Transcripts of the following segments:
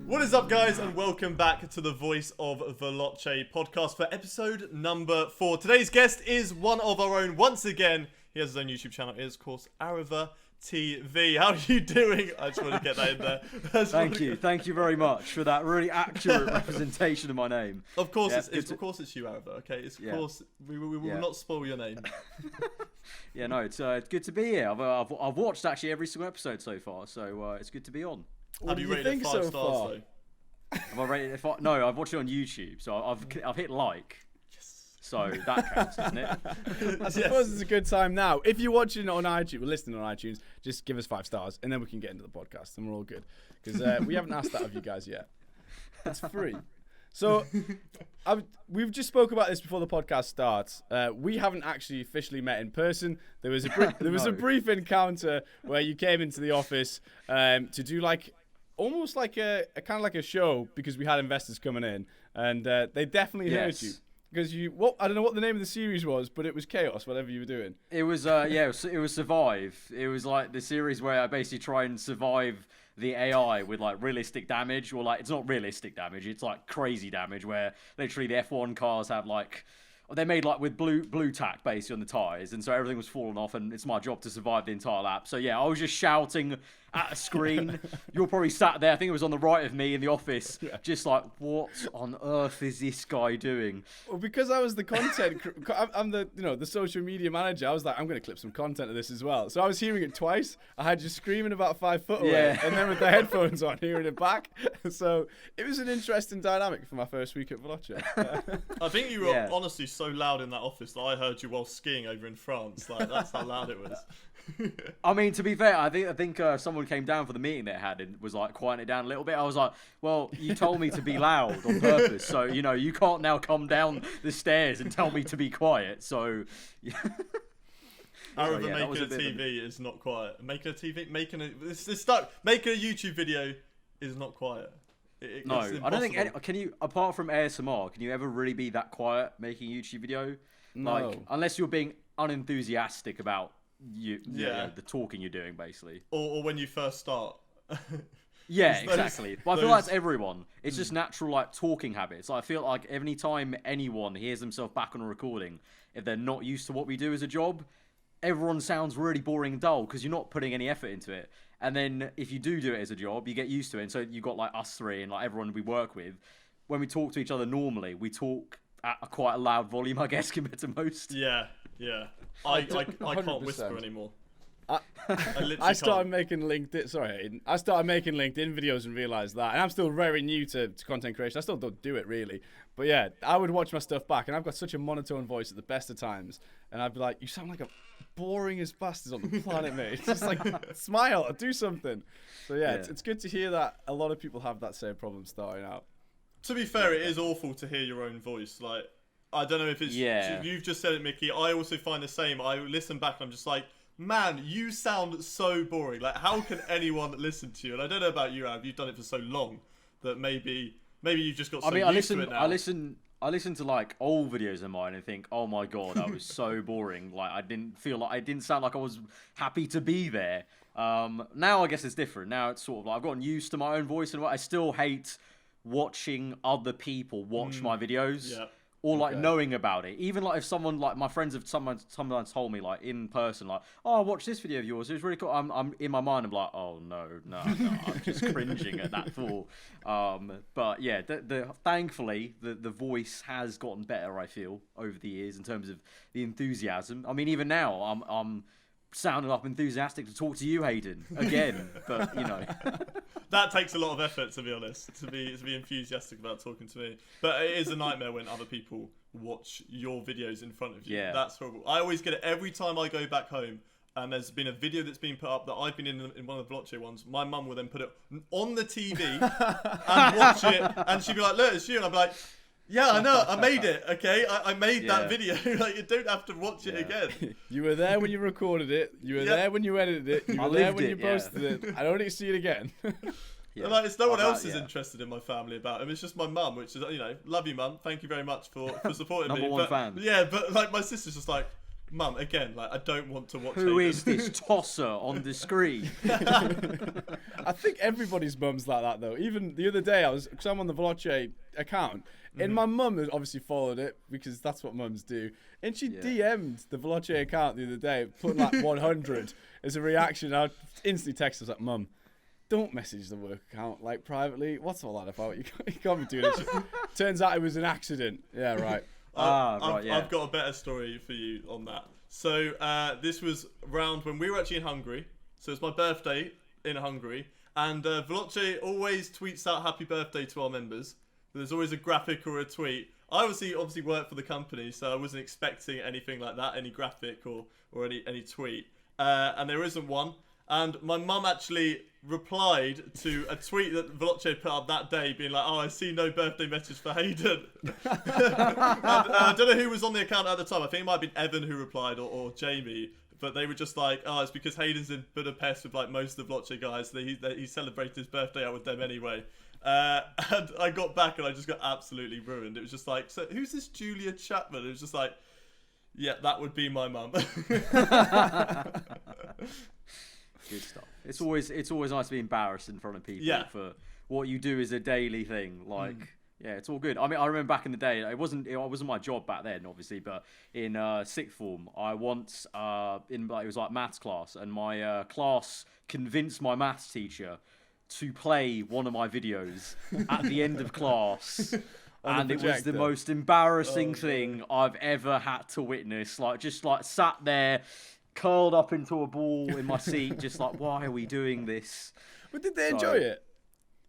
What is up, guys, and welcome back to the Voice of Veloce podcast for episode number 4. Today's guest is one of our own once again. He has his own YouTube channel. It is, of course, Aarava TV. How are you doing? I just want to get that in there. Thank you very much for that really accurate representation of my name. Of course, of course it's you, Aarava. Okay, of course we will not spoil your name. Yeah, no, it's good to be here. I've watched actually every single episode so far, so it's good to be on. Have you rated it 5 stars though? Have I rated it 5? No, I've watched it on YouTube, so I've hit like. So that counts, doesn't it? I suppose it's a good time now. If you're watching on iTunes, or listening on iTunes, just give us 5 stars, and then we can get into the podcast, and we're all good. Because we haven't asked that of you guys yet. It's free. So we've just spoke about this before the podcast starts. We haven't actually officially met in person. There was a brief encounter where you came into the office to do almost like a kind of like a show, because we had investors coming in, and they definitely heard you. Because I don't know what the name of the series was, but it was chaos, whatever you were doing. It was it was Survive. It was like the series where I basically try and survive the AI with like realistic damage, or like it's not realistic damage, it's like crazy damage where literally the F1 cars have they're made like with blue tack basically on the tyres, and so everything was falling off, and it's my job to survive the entire lap. So yeah, I was just shouting at a screen. You're probably sat there, I think it was on the right of me in the office, just like, what on earth is this guy doing? Well, because I was the content, I'm the social media manager. I was like, I'm going to clip some content of this as well. So I was hearing it twice. I had you screaming about 5 foot away, and then with the headphones on, hearing it back. So it was an interesting dynamic for my first week at Veloce. I think you were honestly so loud in that office that I heard you while skiing over in France. Like, that's how loud it was. I mean, to be fair, I think someone came down for the meeting they had and was like quieting it down a little bit. I was like, well, you told me to be loud on purpose, so you can't now come down the stairs and tell me to be quiet. So Aarava making a TV is not quiet. Making a YouTube video is not quiet. No, I don't think. Can you, apart from ASMR, can you ever really be that quiet making a YouTube video? No. Like, unless you're being unenthusiastic about the talking you're doing, basically. Or when you first start. Yeah, exactly. But I feel like it's everyone. It's just natural, like, talking habits. I feel like any time anyone hears themselves back on a recording, if they're not used to what we do as a job, everyone sounds really boring and dull because you're not putting any effort into it. And then if you do it as a job, you get used to it. And so you've got like us three and like everyone we work with. When we talk to each other normally, we talk at quite a loud volume, I guess, compared to most. Yeah. I can't whisper anymore. I started making LinkedIn. Sorry, Hayden. I started making LinkedIn videos and realized that. And I'm still very new to content creation. I still don't do it really. But yeah, I would watch my stuff back, and I've got such a monotone voice at the best of times. And I'd be like, "You sound like a boringest bastards on the planet, mate. It's just like smile or do something." So yeah. It's good to hear that a lot of people have that same problem starting out. To be fair, it is awful to hear your own voice. Like, I don't know if it's you've just said it, Mickey. I also find the same. I listen back and I'm just like, man, you sound so boring. Like, how can anyone listen to you? And I don't know about you, Ab. You've done it for so long that maybe you've just got so used to it now. I listen to like old videos of mine and think, oh my god, I was so boring. Like, I didn't sound like I was happy to be there. Now I guess it's different. Now it's sort of like I've gotten used to my own voice, and I still hate watching other people watch my videos. Yeah. Or like knowing about it. Even like if someone, like my friends have sometimes told me like in person, like, oh, I watched this video of yours, it was really cool. I'm in my mind, I'm like, oh no, I'm just cringing at that thought. But yeah, thankfully the voice has gotten better, I feel, over the years in terms of the enthusiasm. I mean, even now I'm sounding up enthusiastic to talk to you, Hayden, again. But that takes a lot of effort, to be honest, to be enthusiastic about talking to me. But it is a nightmare when other people watch your videos in front of you. Yeah, that's horrible. I always get it every time I go back home and there's been a video that's been put up that I've been in one of the Veloce ones. My mum will then put it on the TV and watch it, and she'll be like, look, it's you. And I'll be like, yeah, I know, I made it, okay? I made that video. Like, you don't have to watch it again. You were there when you recorded it. You were there when you edited it. You were there when you posted it. I don't need to see it again. And like, it's no one else is interested in my family about him. It's just my mum, which is, love you, mum. Thank you very much for supporting me. Number one fan. Yeah, but like my sister's just like, Mum, again, like, I don't want to watch Who Hayden. is this tosser on the screen? I think everybody's mum's like that though. Even the other day, because I'm on the Veloce account, and my mum has obviously followed it because that's what mums do. And she DM'd the Veloce account the other day, put like 100 as a reaction. I instantly texted her like, "Mum, don't message the work account like privately. What's all that about? You can't be doing this." Turns out it was an accident. Yeah, right. I've got a better story for you on that. So this was around when we were actually in Hungary. So it's my birthday in Hungary. And Veloce always tweets out happy birthday to our members. There's always a graphic or a tweet. I obviously work for the company, so I wasn't expecting anything like that, any graphic or any tweet. And there isn't one. And my mum actually replied to a tweet that Veloce put up that day, being like, "Oh, I see no birthday message for Hayden." I don't know who was on the account at the time. I think it might have been Evan who replied or Jamie. But they were just like, "Oh, it's because Hayden's in Budapest with like most of the Veloce guys. So he celebrated his birthday out with them anyway." And I got back and I just got absolutely ruined. It was just like, "So who's this Julia Chapman?" It was just like, "Yeah, that would be my mum." Good stuff. It's always nice to be embarrassed in front of people for what you do is a daily thing. Like, yeah, it's all good. I mean, I remember back in the day, it wasn't my job back then, obviously, but in sixth form, I once it was like maths class, and my class convinced my maths teacher to play one of my videos at the end of class. And it was the most embarrassing thing I've ever had to witness. Like, just like sat there, curled up into a ball in my seat, just like, why are we doing this? But did they enjoy it?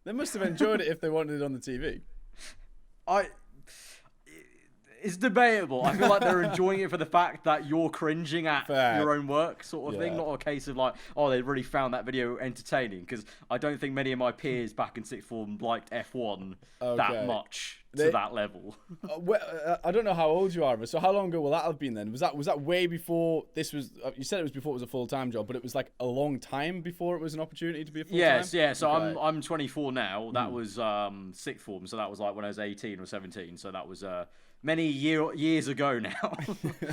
They must have enjoyed it if they wanted it on the TV. It's debatable. I feel like they're enjoying it for the fact that you're cringing at your own work, sort of thing. Not a case of like, oh, they really found that video entertaining. Because I don't think many of my peers back in sixth form liked F1 that much to that level. I don't know how old you are, but so how long ago will that have been then? Was that way before this was? You said it was before it was a full-time job, but it was like a long time before it was an opportunity to be a full-time. Yes, yeah. So I'm 24 now. That was sixth form, so that was like when I was 18 or 17. So that was many years ago now.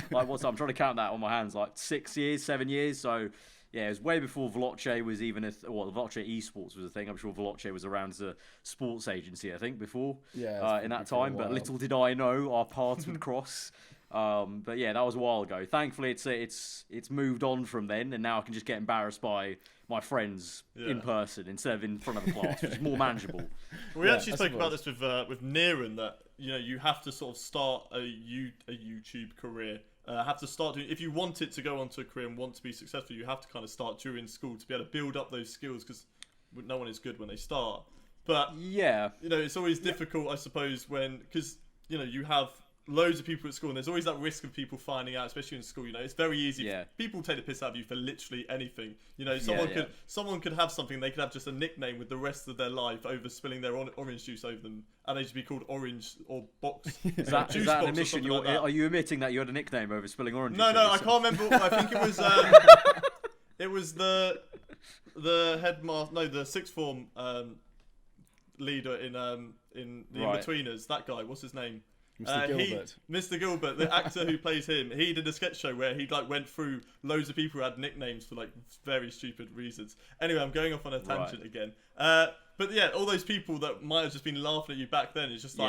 Like I'm trying to count that on my hands, like 6 years, 7 years. So yeah, it was way before Veloce was even Veloce Esports was a thing. I'm sure Veloce was around as a sports agency, I think, before in that time. But little did I know our paths would cross. But yeah, that was a while ago. Thankfully, it's moved on from then, and now I can just get embarrassed by my friends in person instead of in front of a class, which is more manageable. We actually spoke about this with Niran, that you have to sort of start a YouTube career. Have to start doing, if you want it to go onto a career and want to be successful, you have to kind of start during school to be able to build up those skills, because no one is good when they start. But it's always difficult, I suppose, because you have loads of people at school, and there's always that risk of people finding out, especially in school. It's very easy. People take the piss out of you for literally anything. Someone could have something, they could have just a nickname with the rest of their life over spilling their orange juice over them, and they should be called Orange or Box. Is that an admission? Are you admitting that you had a nickname over spilling orange juice? No, I can't remember. I think it was it was the headmaster, no, the sixth form leader in the Inbetweeners. That guy, what's his name? Mr. Gilbert. Mr. Gilbert, the actor who plays him, he did a sketch show where he went through loads of people who had nicknames for very stupid reasons. Anyway, I'm going off on a tangent again. But yeah, all those people that might have just been laughing at you back then, it's just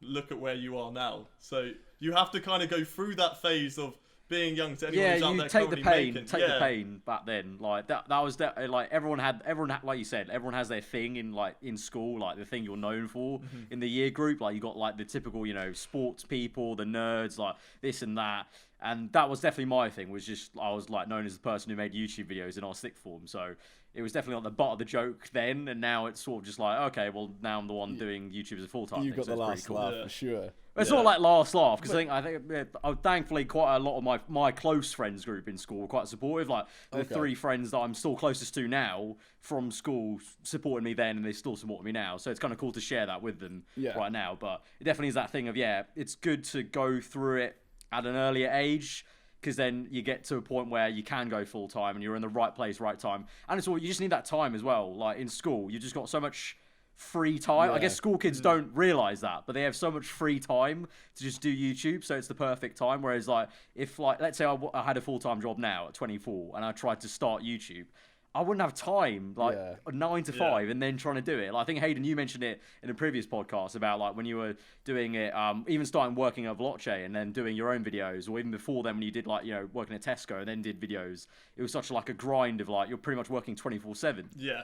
look at where you are now. So you have to kind of go through that phase of being young to anyone who's out there take the pain back then. Like that was like everyone had like you said, everyone has their thing in school, like the thing you're known for in the year group. Like you got like the typical sports people, the nerds, like this and that. And that was definitely my thing. Was just I was like known as the person who made YouTube videos in our sixth form. So it was definitely on the butt of the joke then, and now it's sort of just like, okay, well now I'm the one doing YouTube as a full-time thing. You got the last laugh for sure. It's not like last laugh, because I think thankfully quite a lot of my close friends group in school were quite supportive. Like the three friends that I'm still closest to now from school supported me then, and they still support me now. So it's kind of cool to share that with them right now. But it definitely is that thing of it's good to go through it at an earlier age, because then you get to a point where you can go full time and you're in the right place, right time. And it's all, you just need that time as well. Like in school, you just got so much free time. I Yeah. guess school kids don't realize that, but they have so much free time to just do YouTube, so it's the perfect time. Whereas like if like let's say I had a full-time job now at 24 and I tried to start YouTube, I wouldn't have time, like 9 to 5, and then trying to do it. Like, I think Hayden, you mentioned it in a previous podcast about like when you were doing it, even starting working at Veloce and then doing your own videos, or even before then when you did like working at Tesco and then did videos. It was such like a grind of like you're pretty much working 24/7. Yeah,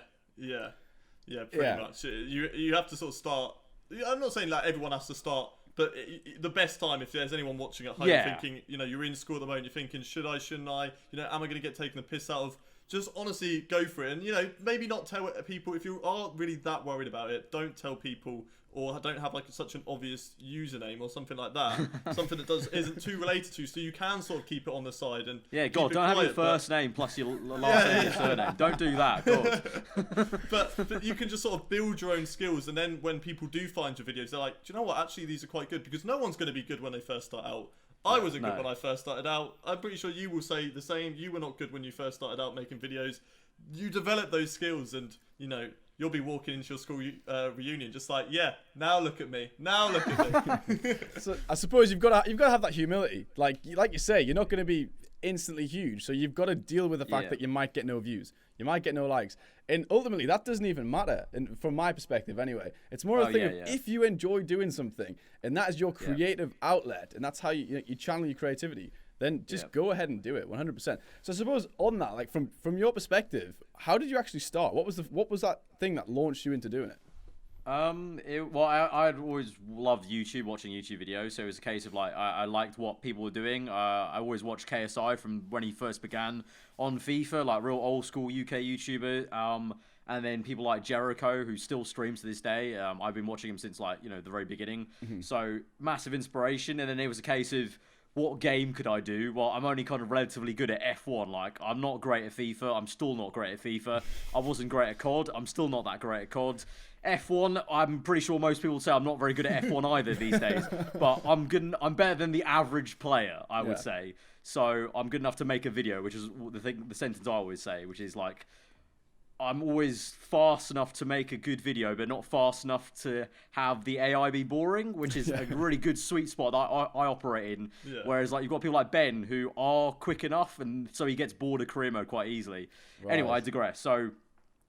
pretty much. You have to sort of start. I'm not saying like everyone has to start. But the best time, if there's anyone watching at home thinking, you're in school at the moment, you're thinking, should I, shouldn't I? Am I going to get taken the piss out of? Just honestly go for it, and maybe not tell people if you are really that worried about it. Don't tell people, or don't have like such an obvious username or something like that. Something that isn't too related to, so you can sort of keep it on the side and don't have your first name plus your last name and surname. Don't do that, God. but you can just sort of build your own skills, and then when people do find your videos, they're like, do you know what? Actually, these are quite good, because no one's going to be good when they first start out. I wasn't good when I first started out. I'm pretty sure you will say the same. You were not good when you first started out making videos. You develop those skills, and you'll be walking into your school reunion just like, now look at me. Now look at me. So I suppose you've got to have that humility. Like you say, you're not going to be instantly huge, so you've got to deal with the fact that you might get no views, you might get no likes, and ultimately that doesn't even matter. And from my perspective, anyway, it's more a thing of if you enjoy doing something and that is your creative outlet, and that's how you channel your creativity, then just go ahead and do it 100%. So I suppose on that, like from your perspective, how did you actually start? What was that thing that launched you into doing it? I'd always loved YouTube, watching YouTube videos. So it was a case of like I liked what people were doing. I always watched KSI from when he first began on FIFA, like real old school UK YouTuber. And then people like Jericho, who still streams to this day. I've been watching him since like the very beginning. So massive inspiration. And then it was a case of, what game could I do? Well, I'm only kind of relatively good at F1. Like, I'm not great at FIFA. I'm still not great at FIFA. I wasn't great at COD. I'm still not that great at COD. F1, I'm pretty sure most people say I'm not very good at F1 either these days. But I'm good. I'm better than the average player, I would say. So I'm good enough to make a video, which is the sentence I always say, which is like, I'm always fast enough to make a good video, but not fast enough to have the AI be boring, which is a really good sweet spot that I operate in. Yeah. Whereas like you've got people like Ben who are quick enough, and so he gets bored of career mode quite easily. Right. Anyway, I digress. So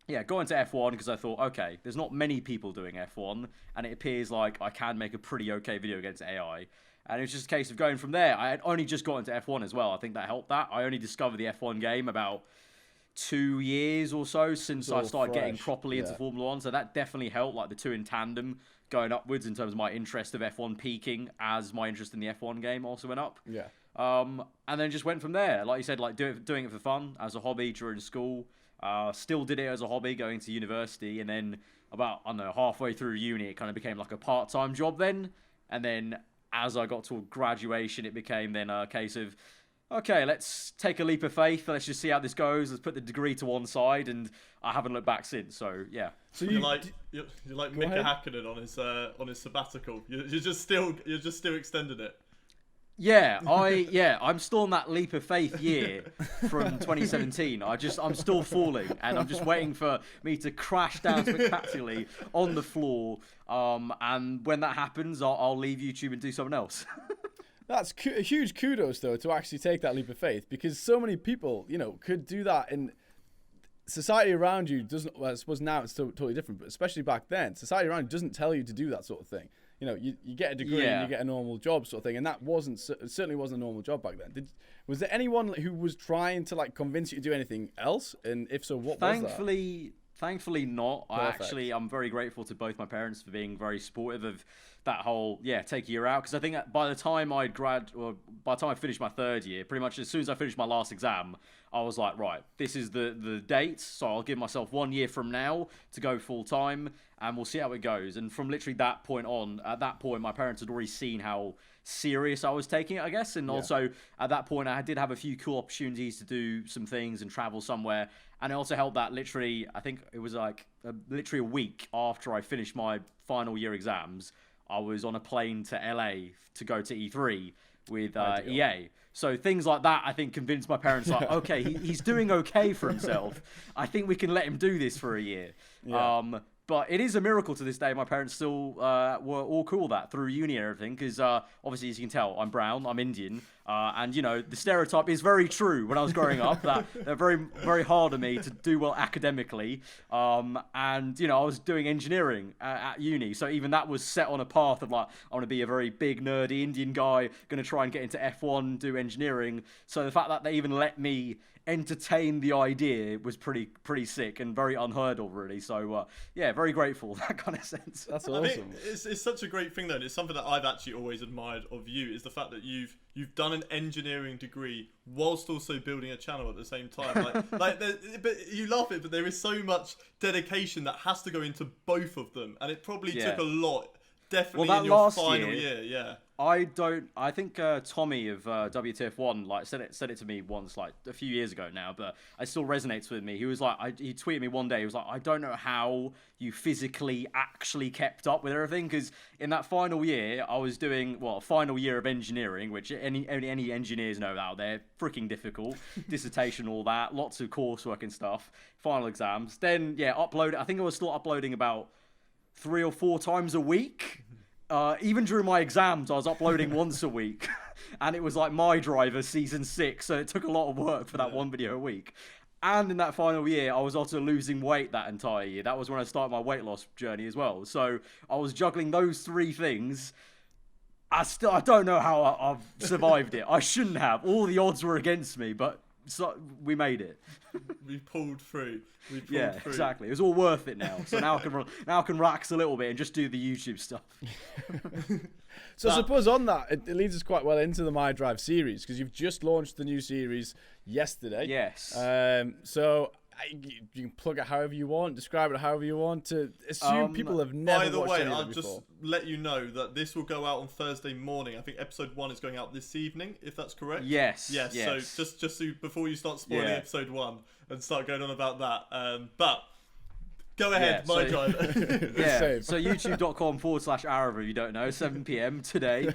got into F1 because I thought, okay, there's not many people doing F1, and it appears like I can make a pretty okay video against AI. And it was just a case of going from there. I had only just got into F1 as well. I think that helped that. I only discovered the F1 game about 2 years or so since I started getting properly into Formula 1. So that definitely helped, like the two in tandem going upwards in terms of my interest of F1 peaking as my interest in the F1 game also went up. Yeah. And then just went from there. Like you said, like doing it for fun as a hobby during school. Still did it as a hobby going to university. And then about, I don't know, halfway through uni, it kind of became like a part-time job then. And then as I got to graduation, it became then a case of, okay, let's take a leap of faith. Let's just see how this goes. Let's put the degree to one side, and I haven't looked back since. So yeah. So you're like Mika Hakkinen on his sabbatical. You're just still extending it. Yeah, I'm still in that leap of faith year from 2017. I'm still falling, and I'm just waiting for me to crash down spectacularly on the floor. And when that happens, I'll leave YouTube and do something else. That's a huge kudos, though, to actually take that leap of faith, because so many people, could do that, and society around you doesn't. Well, I suppose now it's totally different, but especially back then, society around you doesn't tell you to do that sort of thing. You get a degree and you get a normal job sort of thing, and that certainly wasn't a normal job back then. Was there anyone who was trying to like convince you to do anything else? And if so, what was that? Thankfully not. Perfect. I'm very grateful to both my parents for being very supportive of that whole, take a year out. Because I think that by the time I finished my third year, pretty much as soon as I finished my last exam, I was like, right, this is the date. So I'll give myself 1 year from now to go full time, and we'll see how it goes. And from literally that point on, at that point, my parents had already seen how serious I was taking it, I guess. And also at that point, I did have a few cool opportunities to do some things and travel somewhere. And it also helped that literally, I think it was like literally a week after I finished my final year exams, I was on a plane to LA to go to E3 with EA. So things like that, I think, convinced my parents, like, okay, he's doing okay for himself. I think we can let him do this for a year. Yeah. But it is a miracle to this day. My parents still were all cool with that through uni and everything, because obviously, as you can tell, I'm brown, I'm Indian, and the stereotype is very true when I was growing up that they're very, very hard on me to do well academically, and I was doing engineering at uni, so even that was set on a path of like, I want to be a very big nerdy Indian guy, going to try and get into F1, do engineering. So the fact that they even let me entertain the idea was pretty sick and very unheard of, really. So very grateful in that kind of sense. That's awesome. I mean, it's such a great thing though, and it's something that I've actually always admired of you, is the fact that you've done an engineering degree whilst also building a channel at the same time. But you laugh at it, but there is so much dedication that has to go into both of them, and it probably took a lot. Definitely in your final year, yeah. I think Tommy of WTF1 said it to me once, like a few years ago now, but it still resonates with me. He was like, he tweeted me one day. He was like, I don't know how you physically actually kept up with everything, because in that final year, I was doing a final year of engineering, which any engineers know out there, freaking difficult. Dissertation, all that, lots of coursework and stuff. Final exams. Then upload. I think I was still uploading about 3 or 4 times a week. Even during my exams, I was uploading once a week, and it was like My Driver season 6, so it took a lot of work for that one video a week. And in that final year, I was also losing weight that entire year. That was when I started my weight loss journey as well. So I was juggling those 3 things. I don't know how I've survived it. I shouldn't have. All the odds were against me, but we made it. We pulled through. Exactly. It was all worth it now. So now I can relax a little bit and just do the YouTube stuff. So I suppose on that, it leads us quite well into the My Drive series, because you've just launched the new series yesterday. Yes. So you can plug it however you want, describe it however you want. To assume people have never watched any of it before. I'll just let you know that this will go out on Thursday morning. I think episode 1 is going out this evening, if that's correct. Yes. So just so before you start spoiling episode 1 and start going on about that. But go ahead, My Drive. So youtube.com/Aarava, if you don't know, 7 p.m. today.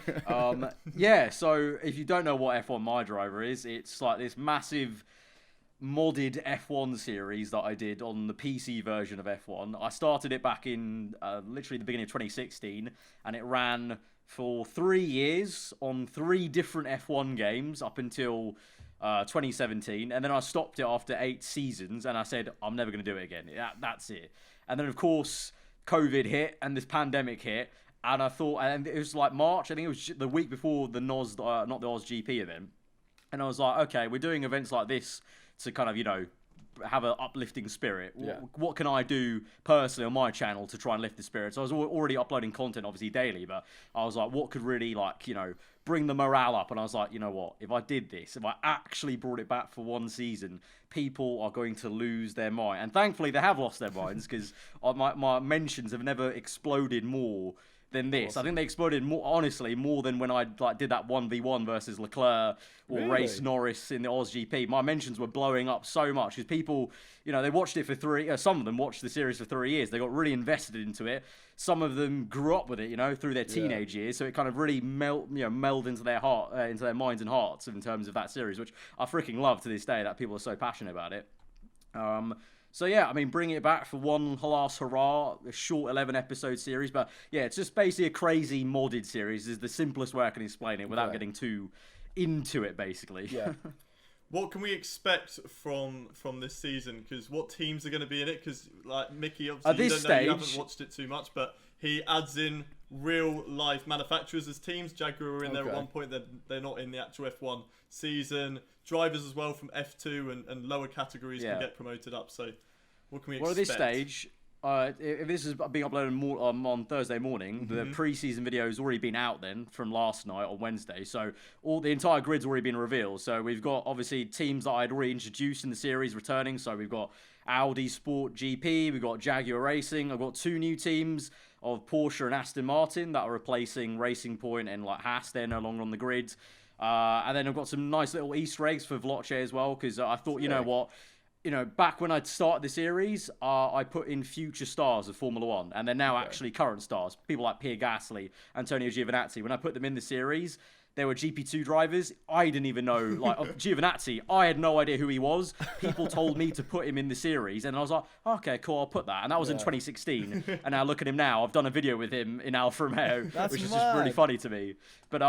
So if you don't know what F1 My Driver is, it's like this massive modded F1 series that I did on the PC version of F1. I started it back in literally the beginning of 2016, and it ran for 3 years on 3 different F1 games up until 2017, and then I stopped it after 8 seasons, and I said, I'm never going to do it again. That's it. And then, of course, COVID hit, and this pandemic hit, and I thought, and it was like March, I think it was the week before the not the OzGP event, and I was like, okay, we're doing events like this to kind of, have an uplifting spirit. What can I do personally on my channel to try and lift the spirit? So I was already uploading content, obviously, daily, but I was like, what could really, bring the morale up? And I was like, you know what? If I did this, if I actually brought it back for 1 season, people are going to lose their mind. And thankfully, they have lost their minds, because my mentions have never exploded more than this. Awesome. I think they exploded more than when I did that 1v1 versus Leclerc or Race Norris in the OzGP. My mentions were blowing up so much because people, they watched it for some of them watched the series for 3 years. They got really invested into it. Some of them grew up with it, through their teenage years. So it kind of really melded into their heart, into their minds and hearts in terms of that series, which I freaking love to this day, that people are so passionate about it. So bringing it back for one last hurrah, a short 11-episode series, but it's just basically a crazy modded series. Is the simplest way I can explain it without getting too into it, basically. Yeah. What can we expect from this season? Because what teams are going to be in it? Because Mickey, obviously, you haven't watched it too much, but he adds in real life manufacturers as teams. Jaguar were in there at one point. They're not in the actual F1 season. Drivers as well from F2 and lower categories can get promoted up. So what can we expect? Well, at this stage, if this is being uploaded on Thursday morning, the pre-season video has already been out then from last night on Wednesday. So the entire grid's already been revealed. So we've got obviously teams that I'd already introduced in the series returning. So we've got Audi Sport GP, we've got Jaguar Racing. I've got 2 new teams of Porsche and Aston Martin that are replacing Racing Point and Haas. They're no longer on the grid. And then I've got some nice little Easter eggs for Veloce as well, because I thought, you know what, back when I started the series, I put in future stars of Formula 1, and they're now actually current stars. People like Pierre Gasly, Antonio Giovinazzi. When I put them in the series, there were GP2 drivers. I didn't even know, like, Giovinazzi, I had no idea who he was. People told me to put him in the series, and I was like, okay, cool, I'll put that. And that was in 2016. And now look at him now. I've done a video with him in Alfa Romeo, which is just really funny to me. But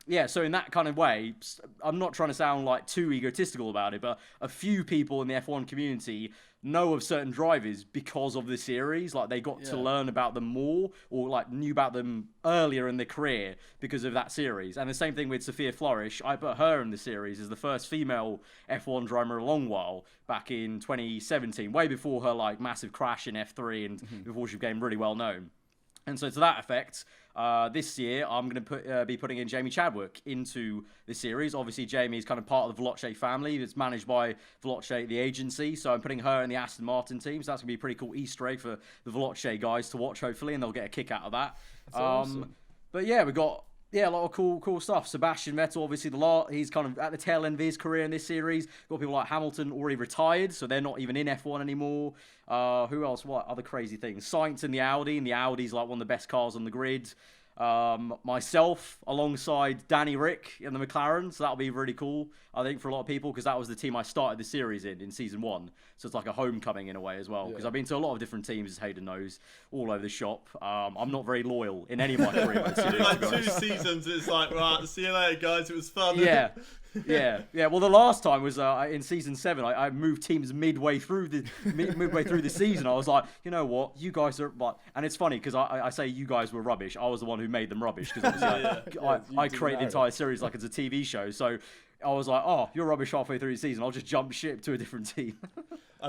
yeah, so in that kind of way, I'm not trying to sound like too egotistical about it, but a few people in the F1 community know of certain drivers because of the series. Like, they got to learn about them more, or like knew about them earlier in their career because of that series. And the same thing with Sophia Flourish. I put her in the series as the first female F1 driver in a long while back in 2017, way before her like massive crash in F3 and before she became really well known. And so to that effect, this year I'm going to be putting in Jamie Chadwick into the series. Obviously, Jamie is kind of part of the Veloce family. It's managed by Veloce, the agency. So I'm putting her in the Aston Martin team. So that's going to be a pretty cool Easter egg for the Veloce guys to watch, hopefully, and they'll get a kick out of that. That's awesome. But yeah, we've got a lot of cool stuff. Sebastian Vettel, obviously, he's kind of at the tail end of his career in this series. Got people like Hamilton already retired, so they're not even in F1 anymore. Who else? What other crazy things? Sainz in the Audi, and the Audi's like one of the best cars on the grid. Myself alongside Danny Rick in the McLaren, so that'll be really cool, I think, for a lot of people, because that was the team I started the series in season 1, so it's like a homecoming in a way as well, because I've been to a lot of different teams, as Hayden knows, all over the shop. I'm not very loyal in any of my career mode series. Like 2 seasons, it's like, right, see you later, guys, it was fun. Yeah. Well, the last time was in season 7. I moved teams midway through the season. I was like, you know what, you guys are like, and it's funny because I say you guys were rubbish. I was the one who made them rubbish, because obviously I created the entire series like it's a TV show. So I was like, oh, you're rubbish halfway through the season. I'll just jump ship to a different team.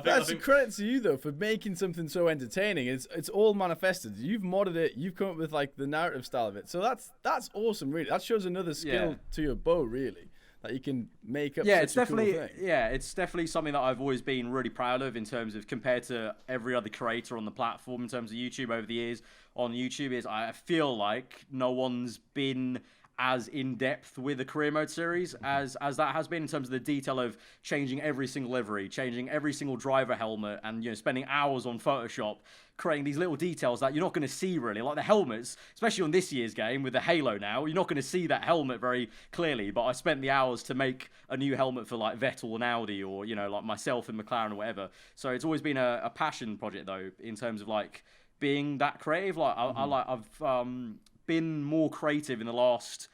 That's a credit to you though for making something so entertaining. It's all manifested. You've modded it. You've come up with like the narrative style of it. So that's awesome. Really, that shows another skill to your bow. Really. That you can make up. It's definitely cool thing. It's definitely something that I've always been really proud of in terms of, compared to every other creator on the platform in terms of YouTube over the years. On YouTube, is I feel like no one's been as in depth with the career mode series as that has been, in terms of the detail of changing every single livery, changing every single driver helmet, and spending hours on Photoshop creating these little details that you're not going to see really, like the helmets, especially on this year's game with the Halo now. You're not going to see that helmet very clearly, but I spent the hours to make a new helmet for like Vettel and Audi, or like myself and McLaren or whatever. So it's always been a passion project though, in terms of like being that creative. Like I've been more creative in the last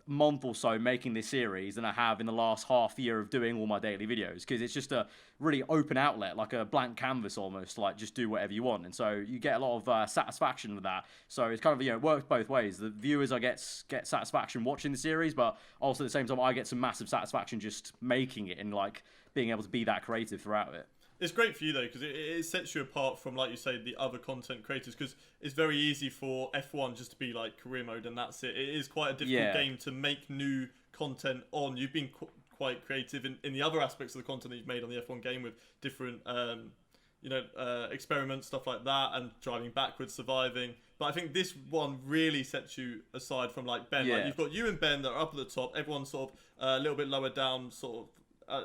month or so making this series than I have in the last half year of doing all my daily videos, because it's just a really open outlet, like a blank canvas almost, like just do whatever you want, and so you get a lot of satisfaction with that. So it's kind of it works both ways. The viewers, I get satisfaction watching the series, but also at the same time I get some massive satisfaction just making it and like being able to be that creative throughout it. It's great for you though, because it sets you apart from, like you say, the other content creators, because it's very easy for F1 just to be like career mode and that's it. It is quite a difficult game to make new content on. You've been quite creative in the other aspects of the content that you've made on the F1 game, with different experiments, stuff like that, and driving backwards, surviving. But I think this one really sets you aside from like Ben. Like, you've got you and Ben that are up at the top, everyone's sort of a little bit lower down, sort of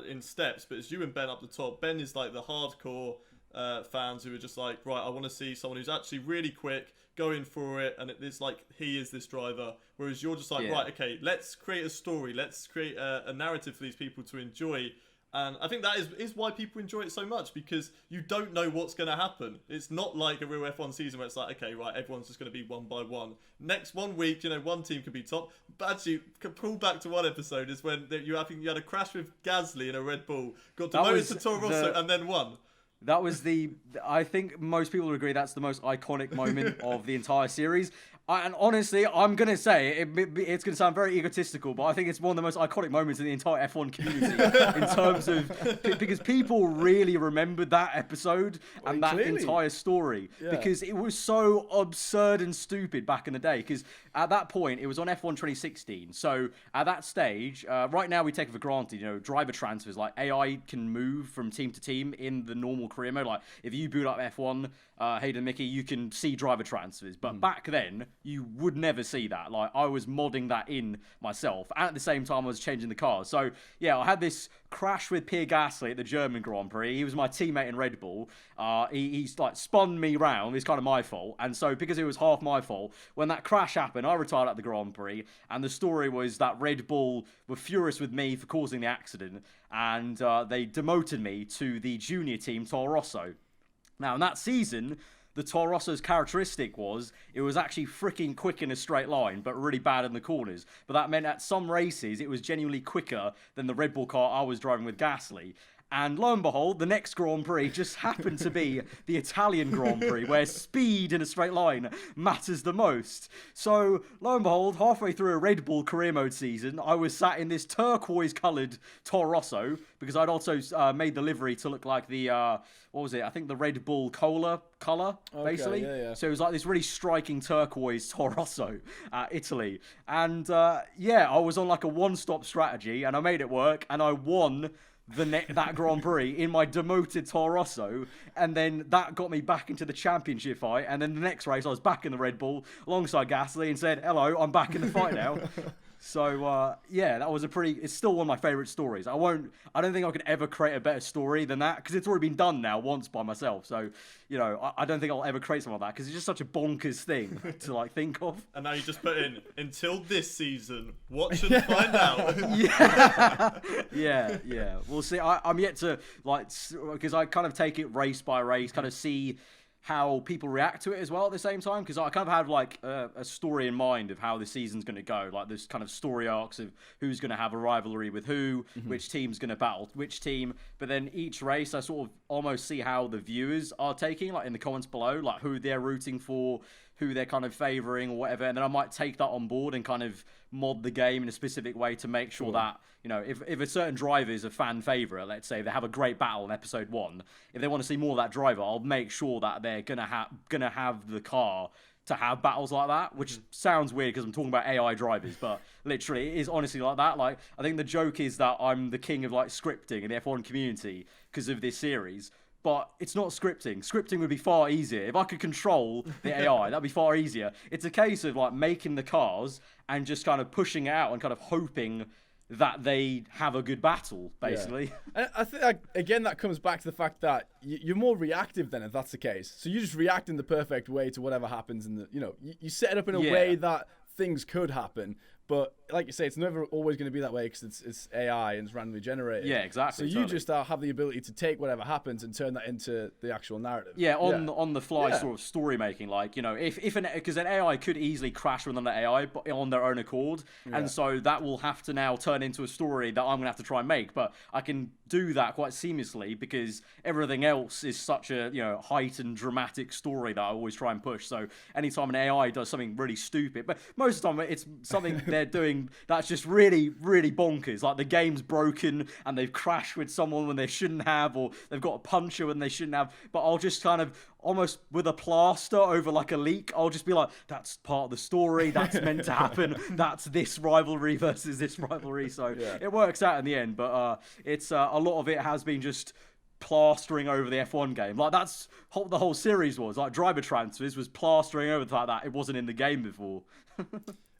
in steps, but it's you and Ben up the top. Ben is like the hardcore fans who are just like, right, I want to see someone who's actually really quick, going for it, and it's like he is this driver. Whereas you're just like, right, okay, let's create a story, let's create a narrative for these people to enjoy. And I think that is why people enjoy it so much, because you don't know what's going to happen. It's not like a real F1 season where it's like, okay, right, everyone's just going to be one by one. Next 1 week, one team could be top. But actually, pull back to one episode is when you had a crash with Gasly in a Red Bull, got demoted to Toro Rosso, and then won. That was I think most people would agree that's the most iconic moment of the entire series. And honestly, I'm going to say, it's going to sound very egotistical, but I think it's one of the most iconic moments in the entire F1 community in terms of, because people really remembered that episode and that entire story, because it was so absurd and stupid back in the day. Because at that point, it was on F1 2016. So at that stage, right now we take it for granted, driver transfers, like AI can move from team to team in the normal career mode. Like if you boot up F1, Hayden Mickey, you can see driver transfers. But back then, you would never see that. Like I was modding that in myself. And at the same time, I was changing the cars. So yeah, I had this crash with Pierre Gasly at the German Grand Prix. He was my teammate in Red Bull. He's like spun me round. It's kind of my fault. And so because it was half my fault, when that crash happened, I retired at the Grand Prix. And the story was that Red Bull were furious with me for causing the accident. And they demoted me to the junior team, Toro Rosso. Now, in that season, the Toro Rosso's characteristic was it was actually freaking quick in a straight line, but really bad in the corners. But that meant at some races, it was genuinely quicker than the Red Bull car I was driving with Gasly. And lo and behold, the next Grand Prix just happened to be the Italian Grand Prix, where speed in a straight line matters the most. So, lo and behold, halfway through a Red Bull career mode season, I was sat in this turquoise-coloured Toro Rosso, because I'd also made the livery to look like the, what was it? I think the Red Bull Cola colour, basically. Yeah. So it was like this really striking turquoise Toro Rosso, Italy. And yeah, I was on like a one-stop strategy, and I made it work, and I won that Grand Prix in my demoted Toro Rosso, and then that got me back into the championship fight. And then the next race, I was back in the Red Bull alongside Gasly and said, "Hello, I'm back in the fight now." So yeah, that was it's still one of my favourite stories. I don't think I could ever create a better story than that, because it's already been done now once by myself. So, you know, I don't think I'll ever create something like that, because it's just such a bonkers thing to like think of. And now you just put in, until this season, watch and find out. Yeah. We'll see. I'm yet to, like, because I kind of take it race by race, kind of see how people react to it as well at the same time, because I kind of have like a story in mind of how the season's going to go, like this kind of story arcs of who's going to have a rivalry with who, which team's going to battle which team. But then each race I sort of almost see how the viewers are taking, like in the comments below, like who they're rooting for, who they're kind of favouring or whatever, and then I might take that on board and kind of mod the game in a specific way to make sure that, you know, if a certain driver is a fan favourite, let's say they have a great battle in episode 1, if they want to see more of that driver, I'll make sure that they're gonna have the car to have battles like that, which sounds weird because I'm talking about AI drivers, but literally it is honestly like that. Like, I think the joke is that I'm the king of like scripting in the F1 community because of this series. But it's not scripting. Scripting would be far easier. If I could control the AI, that'd be far easier. It's a case of like making the cars and just kind of pushing it out and kind of hoping that they have a good battle, basically. Yeah. And I think, again, that comes back to the fact that you're more reactive then, if that's the case. So you just react in the perfect way to whatever happens. You set it up in a way that things could happen. But like you say, it's never always going to be that way because it's AI and it's randomly generated. Yeah, exactly. So you just have the ability to take whatever happens and turn that into the actual narrative. Yeah, on the fly sort of story making. Like, you know, because an AI could easily crash with another AI on their own accord, and so that will have to now turn into a story that I'm going to have to try and make. But I can do that quite seamlessly because everything else is such a, you know, heightened dramatic story that I always try and push. So anytime an AI does something really stupid, but most of the time it's something they're doing that's just really, really bonkers. Like the game's broken and they've crashed with someone when they shouldn't have, or they've got a puncher when they shouldn't have. But I'll just kind of almost with a plaster over like a leak, I'll just be like, that's part of the story, that's meant to happen, that's this rivalry versus this rivalry. So it works out in the end, but it's a lot of it has been just plastering over the F1 game. Like that's the whole series was like driver transfers was plastering over the fact that it wasn't in the game before.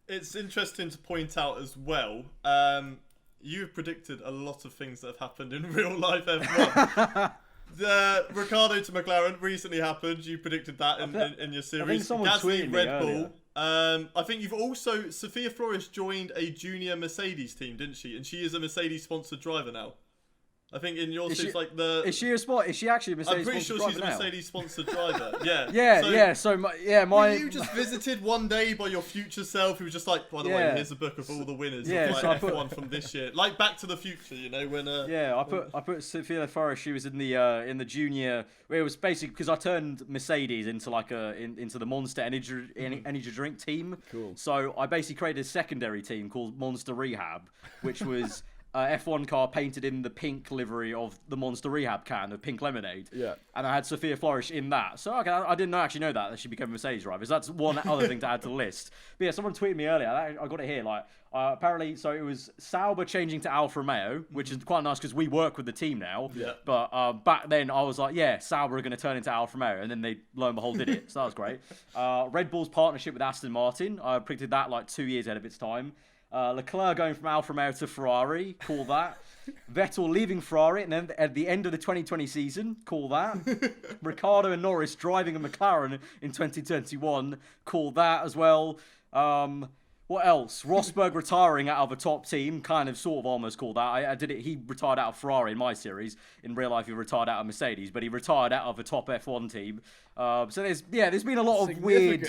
It's interesting to point out as well, you've predicted a lot of things that have happened in real life F1. Ricciardo to McLaren recently happened. You predicted that in your series. I think someone tweeted Red Bull. earlier. I think you've also, Sophia Flores joined a junior Mercedes team, didn't she? And she is a Mercedes sponsored driver now. I think in yours it's like the. Is she a sport? Is she actually a Mercedes? I'm pretty sure she's a Mercedes sponsored driver. Yeah. Yeah. So my. Were you just visited one day by your future self, who was just like, by the way, here's a book of all the winners of like F1 from this year, like Back to the Future, you know when. I put Sophia Flores. She was in the junior. Where it was basically because I turned Mercedes into like into the Monster energy drink team. Cool. So I basically created a secondary team called Monster Rehab, which was F1 car painted in the pink livery of the Monster Rehab can of pink lemonade. Yeah. And I had Sophia Flourish in that. So okay, I didn't actually know that she became a Mercedes driver. So that's one other thing to add to the list. But yeah, someone tweeted me earlier. I got it here. Like apparently, so it was Sauber changing to Alfa Romeo, which is quite nice because we work with the team now. Yeah. But back then I was like, yeah, Sauber are going to turn into Alfa Romeo, and then they lo and behold did it. So that was great. Red Bull's partnership with Aston Martin. I predicted that like 2 years ahead of its time. Leclerc going from Alfa Romeo to Ferrari, call that. Vettel leaving Ferrari, and then at the end of the 2020 season, call that. Ricciardo and Norris driving a McLaren in 2021, call that as well. What else? Rosberg retiring out of a top team, kind of, sort of, almost called that. I did it. He retired out of Ferrari in my series. In real life, he retired out of Mercedes, but he retired out of a top F1 team. So there's been a lot of weird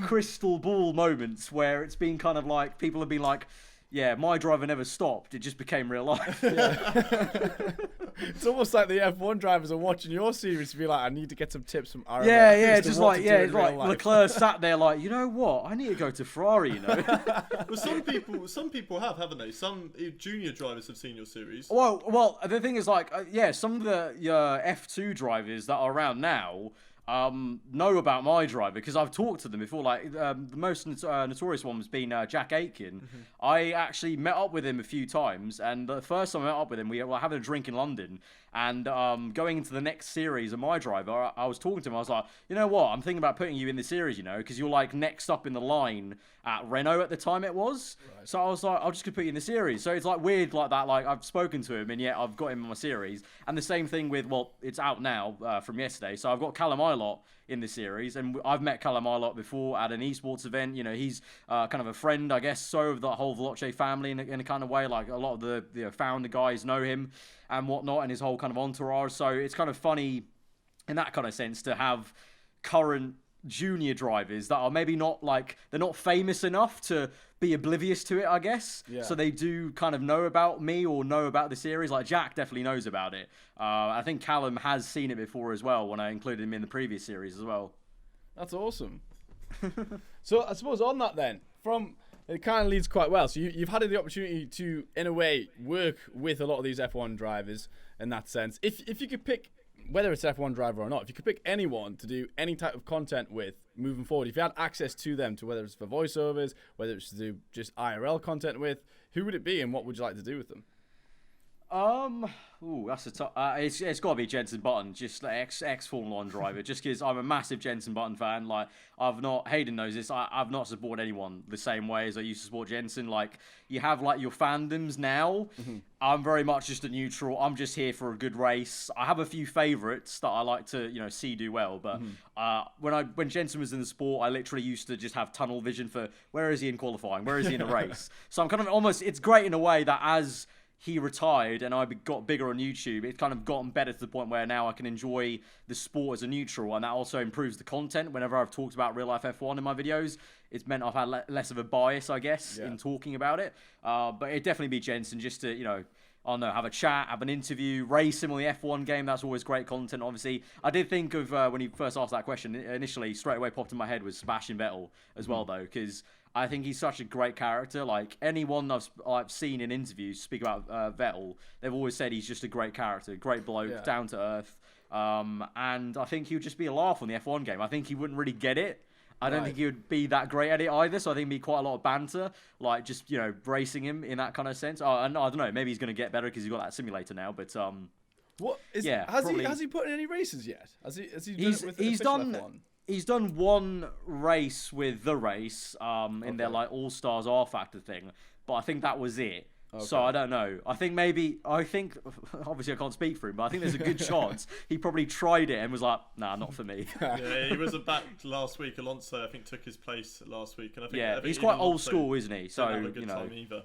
crystal ball moments where it's been kind of like people have been like, yeah, my driver never stopped. It just became real life. Yeah. It's almost like the F1 drivers are watching your series to be like, I need to get some tips from Aarava. Yeah, just like, yeah, it's like Leclerc sat there like, you know what? I need to go to Ferrari, you know? Well, some people have, haven't they? Some junior drivers have seen your series. Well, the thing is like, some of the F2 drivers that are around now know about my driver because I've talked to them before. Like the most notorious one has been Jack Aitken. Mm-hmm. I actually met up with him a few times, and the first time I met up with him, we were having a drink in London. And going into the next series of my driver, I was talking to him. I was like, you know what? I'm thinking about putting you in the series, you know, because you're like next up in the line at Renault at the time it was. Right. So I was like, I'll just put you in the series. So it's like weird like that. Like I've spoken to him and yet I've got him in my series. And the same thing with, well, it's out now from yesterday. So I've got Callum Ilott in the series, and I've met Callum Ilott before at an esports event. You know, he's kind of a friend, I guess, so of the whole Veloce family in a kind of way. Like a lot of the founder guys know him and whatnot, and his whole kind of entourage. So it's kind of funny in that kind of sense to have current junior drivers that are maybe not like, they're not famous enough to be oblivious to it, I guess. Yeah. So they do kind of know about me or know about the series. Like Jack definitely knows about it. I think Callum has seen it before as well when I included him in the previous series as well. That's awesome. So I suppose on that then, it kind of leads quite well. So you've had the opportunity to, in a way, work with a lot of these F1 drivers in that sense. If you could pick, whether it's F1 driver or not, if you could pick anyone to do any type of content with moving forward, if you had access to them, to whether it's for voiceovers, whether it's to do just IRL content with, who would it be and what would you like to do with them? That's a tough. It's got to be Jenson Button, just like ex Formula 1 driver. Just because I'm a massive Jenson Button fan. Like Hayden knows this. I've not supported anyone the same way as I used to support Jenson. Like you have like your fandoms now. Mm-hmm. I'm very much just a neutral. I'm just here for a good race. I have a few favourites that I like to see do well. But when Jenson was in the sport, I literally used to just have tunnel vision for where is he in qualifying, where is he in a race. So I'm kind of almost. It's great in a way that as he retired and I got bigger on YouTube, it's kind of gotten better to the point where now I can enjoy the sport as a neutral, and that also improves the content. Whenever I've talked about real life F1 in my videos, it's meant I've had less of a bias, I guess, in talking about it. But it'd definitely be Jenson, just to, I don't know, have a chat, have an interview, race him on the F1 game. That's always great content, obviously. I did think of, when he first asked that question, initially, straight away popped in my head was Sebastian Vettel as well, though, because I think he's such a great character. Like, anyone I've seen in interviews speak about Vettel, they've always said he's just a great character, great bloke, down to earth. And I think he would just be a laugh on the F1 game. I think he wouldn't really get it. I don't think he would be that great at it either, so I think it'd be quite a lot of banter, like just, racing him in that kind of sense. And I don't know, maybe he's going to get better because he's got that simulator now, but has he put in any races yet? Has he done it with F1? He's done one race with The Race in their like All-Stars R-Factor thing, but I think that was it. Okay. So I don't know. I think obviously I can't speak for him, but I think there's a good chance he probably tried it and was like, nah, not for me. Yeah, he was back last week. Alonso, I think, took his place last week, and I think he's quite old school, isn't he? So have a good time either.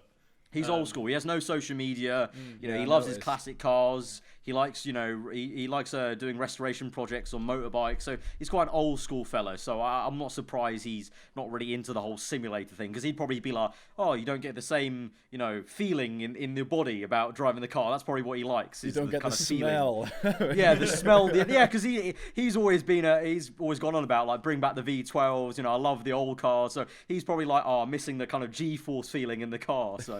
He's old school. He has no social media. He loves his classic cars. He likes, he likes doing restoration projects on motorbikes. So he's quite an old school fella. So I'm not surprised he's not really into the whole simulator thing, because he'd probably be like, oh, you don't get the same, feeling in your body about driving the car. That's probably what he likes. You don't get the smell. Yeah, the smell. Yeah, because he's always gone on about like bring back the V12s. I love the old cars. So he's probably like, oh, I'm missing the kind of G-force feeling in the car. So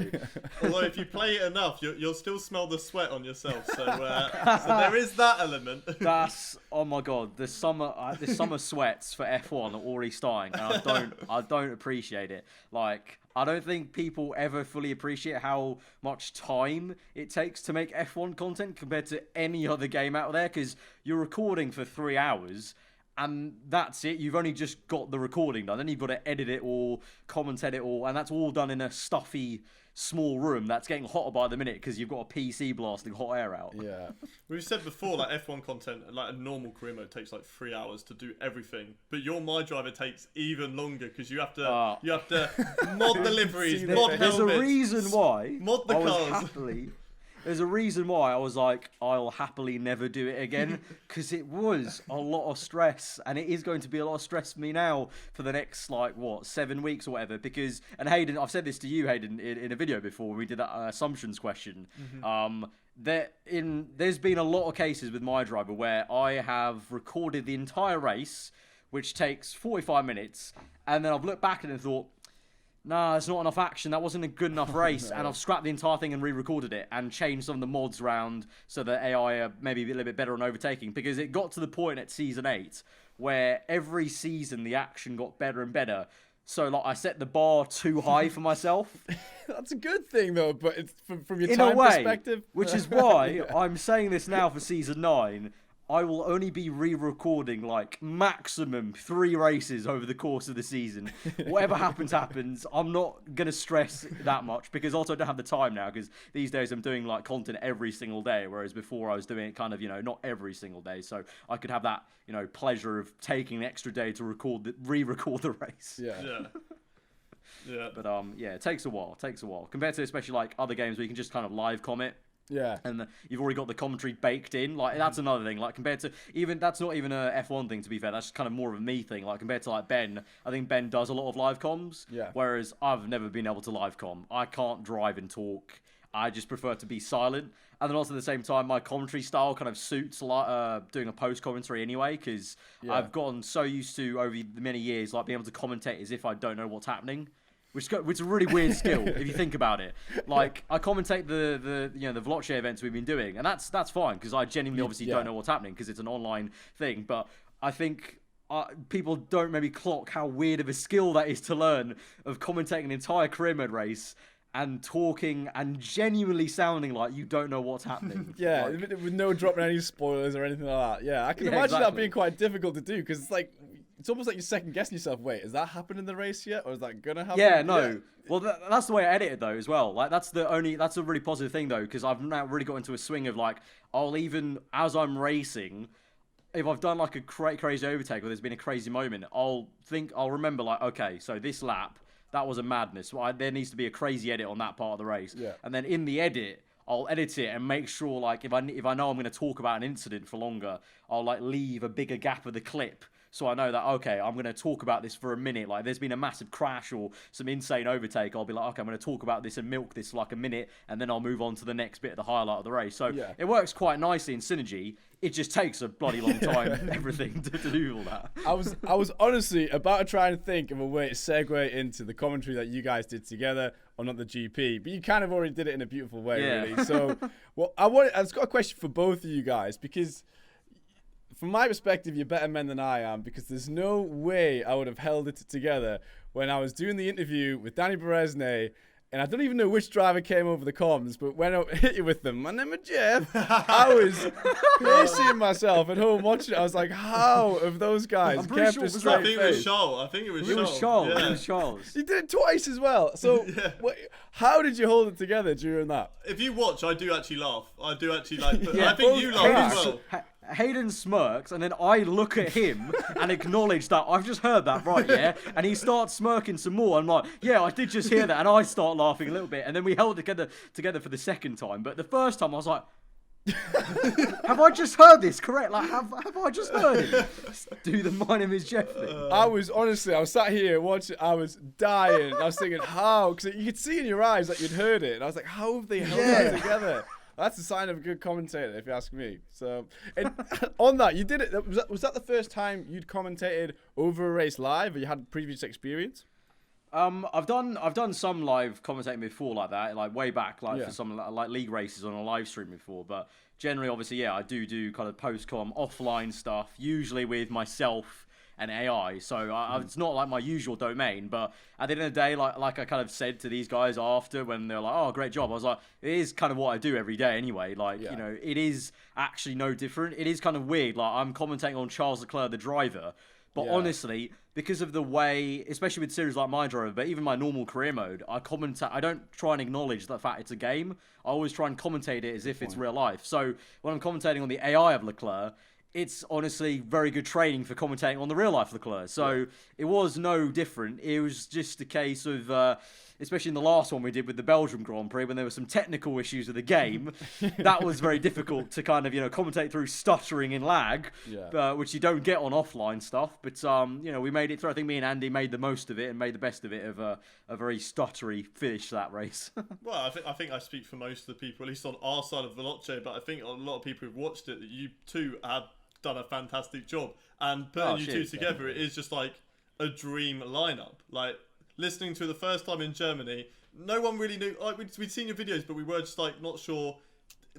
Although if you play it enough, you'll still smell the sweat on yourself. So there is that element. That's oh my god, the summer sweats for F1 are already starting, and I don't appreciate it. Like, I don't think people ever fully appreciate how much time it takes to make F1 content compared to any other game out there, because you're recording for 3 hours. And that's it. You've only just got the recording done. Then you've got to edit it all, commentate it all, and that's all done in a stuffy, small room that's getting hotter by the minute because you've got a PC blasting hot air out. Yeah. We've said before, like F1 content, like a normal career mode takes like 3 hours to do everything, but your My Driver takes even longer because you have to mod the liveries, mod helmets. There's a reason why. Mod the cars. There's a reason why I was like, I'll happily never do it again, because it was a lot of stress, and it is going to be a lot of stress for me now for the next, 7 weeks or whatever, because, and Hayden, I've said this to you, Hayden, in a video before, when we did that assumptions question, there's been a lot of cases with My Driver where I have recorded the entire race, which takes 45 minutes, and then I've looked back at it and thought, nah, it's not enough action. That wasn't a good enough race. And I've scrapped the entire thing and re-recorded it and changed some of the mods around so that AI are maybe a little bit better on overtaking. Because it got to the point at Season 8 where every season the action got better and better. So, I set the bar too high for myself. That's a good thing, though, but it's from your time perspective. Which is why I'm saying this now for Season 9. I will only be re-recording maximum 3 races over the course of the season. Whatever happens. I'm not going to stress that much because also I don't have the time now, because these days I'm doing content every single day, whereas before I was doing it kind of, not every single day. So I could have that, pleasure of taking an extra day to re-record the race. Yeah. Yeah. But it takes a while. Compared to especially other games where you can just kind of live comment. Yeah. And you've already got the commentary baked in. That's another thing. Compared to that's not even a F1 thing, to be fair. That's just kind of more of a me thing. Compared to Ben, I think Ben does a lot of live comms. Yeah. Whereas I've never been able to live comm. I can't drive and talk. I just prefer to be silent. And then also at the same time, my commentary style kind of suits doing a post commentary anyway, because I've gotten so used to over the many years being able to commentate as if I don't know what's happening. Which is a really weird skill if you think about it. I commentate the Veloce events we've been doing, and that's fine because I genuinely obviously don't know what's happening because it's an online thing. But I think people don't maybe clock how weird of a skill that is to learn, of commentating an entire career mode race and talking and genuinely sounding like you don't know what's happening. Yeah, with no dropping any spoilers or anything like that. Yeah, I can imagine that being quite difficult to do because it's almost like you're second guessing yourself. Wait, has that happened in the race yet, or is that gonna happen? Yeah, no. Yeah. Well, that's the way I edit it though as well. That's a really positive thing though, because I've now really got into a swing of I'll even as I'm racing, if I've done a crazy overtake or there's been a crazy moment, I'll remember okay, so this lap that was a madness. There needs to be a crazy edit on that part of the race. Yeah. And then in the edit, I'll edit it and make sure if I know I'm going to talk about an incident for longer, I'll leave a bigger gap of the clip. So I know that, okay, I'm going to talk about this for a minute. There's been a massive crash or some insane overtake. I'll be okay, I'm going to talk about this and milk this for a minute, and then I'll move on to the next bit of the highlight of the race. So it works quite nicely in synergy. It just takes a bloody long time, everything, to do all that. I was honestly about to try and think of a way to segue into the commentary that you guys did together on Not the GP, but you kind of already did it in a beautiful way, really. So, I've got a question for both of you guys, because from my perspective, you're better men than I am, because there's no way I would have held it together when I was doing the interview with Danny Beresnay, and I don't even know which driver came over the comms, but when I hit you with them, my name is Jeff, I was pissing myself at home watching it. I was like, how have those guys kept a straight face? I think it was Charles. It was Charles. You did it twice as well. So how did you hold it together during that? If you watch, I do actually laugh. I do actually I think you laugh as well. Hayden smirks, and then I look at him and acknowledge that I've just heard that, right, yeah? And he starts smirking some more. I'm like, yeah, I did just hear that. And I start laughing a little bit. And then we held it together for the second time. But the first time I was like, have I just heard this correct? Have I just heard it? Do the My Name is Jeff thing. I was sat here watching, I was dying. I was thinking, how? Because you could see in your eyes that you'd heard it. And I was like, how have they held that together? That's a sign of a good commentator, if you ask me. So, and on that, you did it. Was that the first time you'd commentated over a race live, or you had previous experience? I've done some live commentating before like that, like way back, like for some like league races on a live stream before. But generally, obviously, yeah, I do kind of post-com offline stuff, usually with myself and AI. So it's not like my usual domain. But at the end of the day, like I kind of said to these guys after when they're like, "Oh, great job," I was like, "It is kind of what I do every day anyway." Like you know, it is actually no different. It is kind of weird. Like I'm commentating on Charles Leclerc, the driver. But honestly, because of the way, especially with series like My Driver, but even my normal career mode, I don't try and acknowledge the fact it's a game. I always try and commentate it as if it's real life. So when I'm commentating on the AI of Leclerc, it's honestly very good training for commentating on the real life Leclerc. So it was no different. It was just a case of, especially in the last one we did with the Belgium Grand Prix, when there were some technical issues with the game, that was very difficult to kind of, commentate through stuttering and lag, which you don't get on offline stuff. But, we made it through. I think me and Andy made the most of it and made the best of it of a very stuttery finish to that race. Well, I think I speak for most of the people, at least on our side of Veloce, but I think a lot of people who've watched it, that you two have done a fantastic job. And putting you two together, it is just like a dream lineup. Like, listening to it the first time in Germany, no one really knew. Like, we'd seen your videos, but we were just like not sure.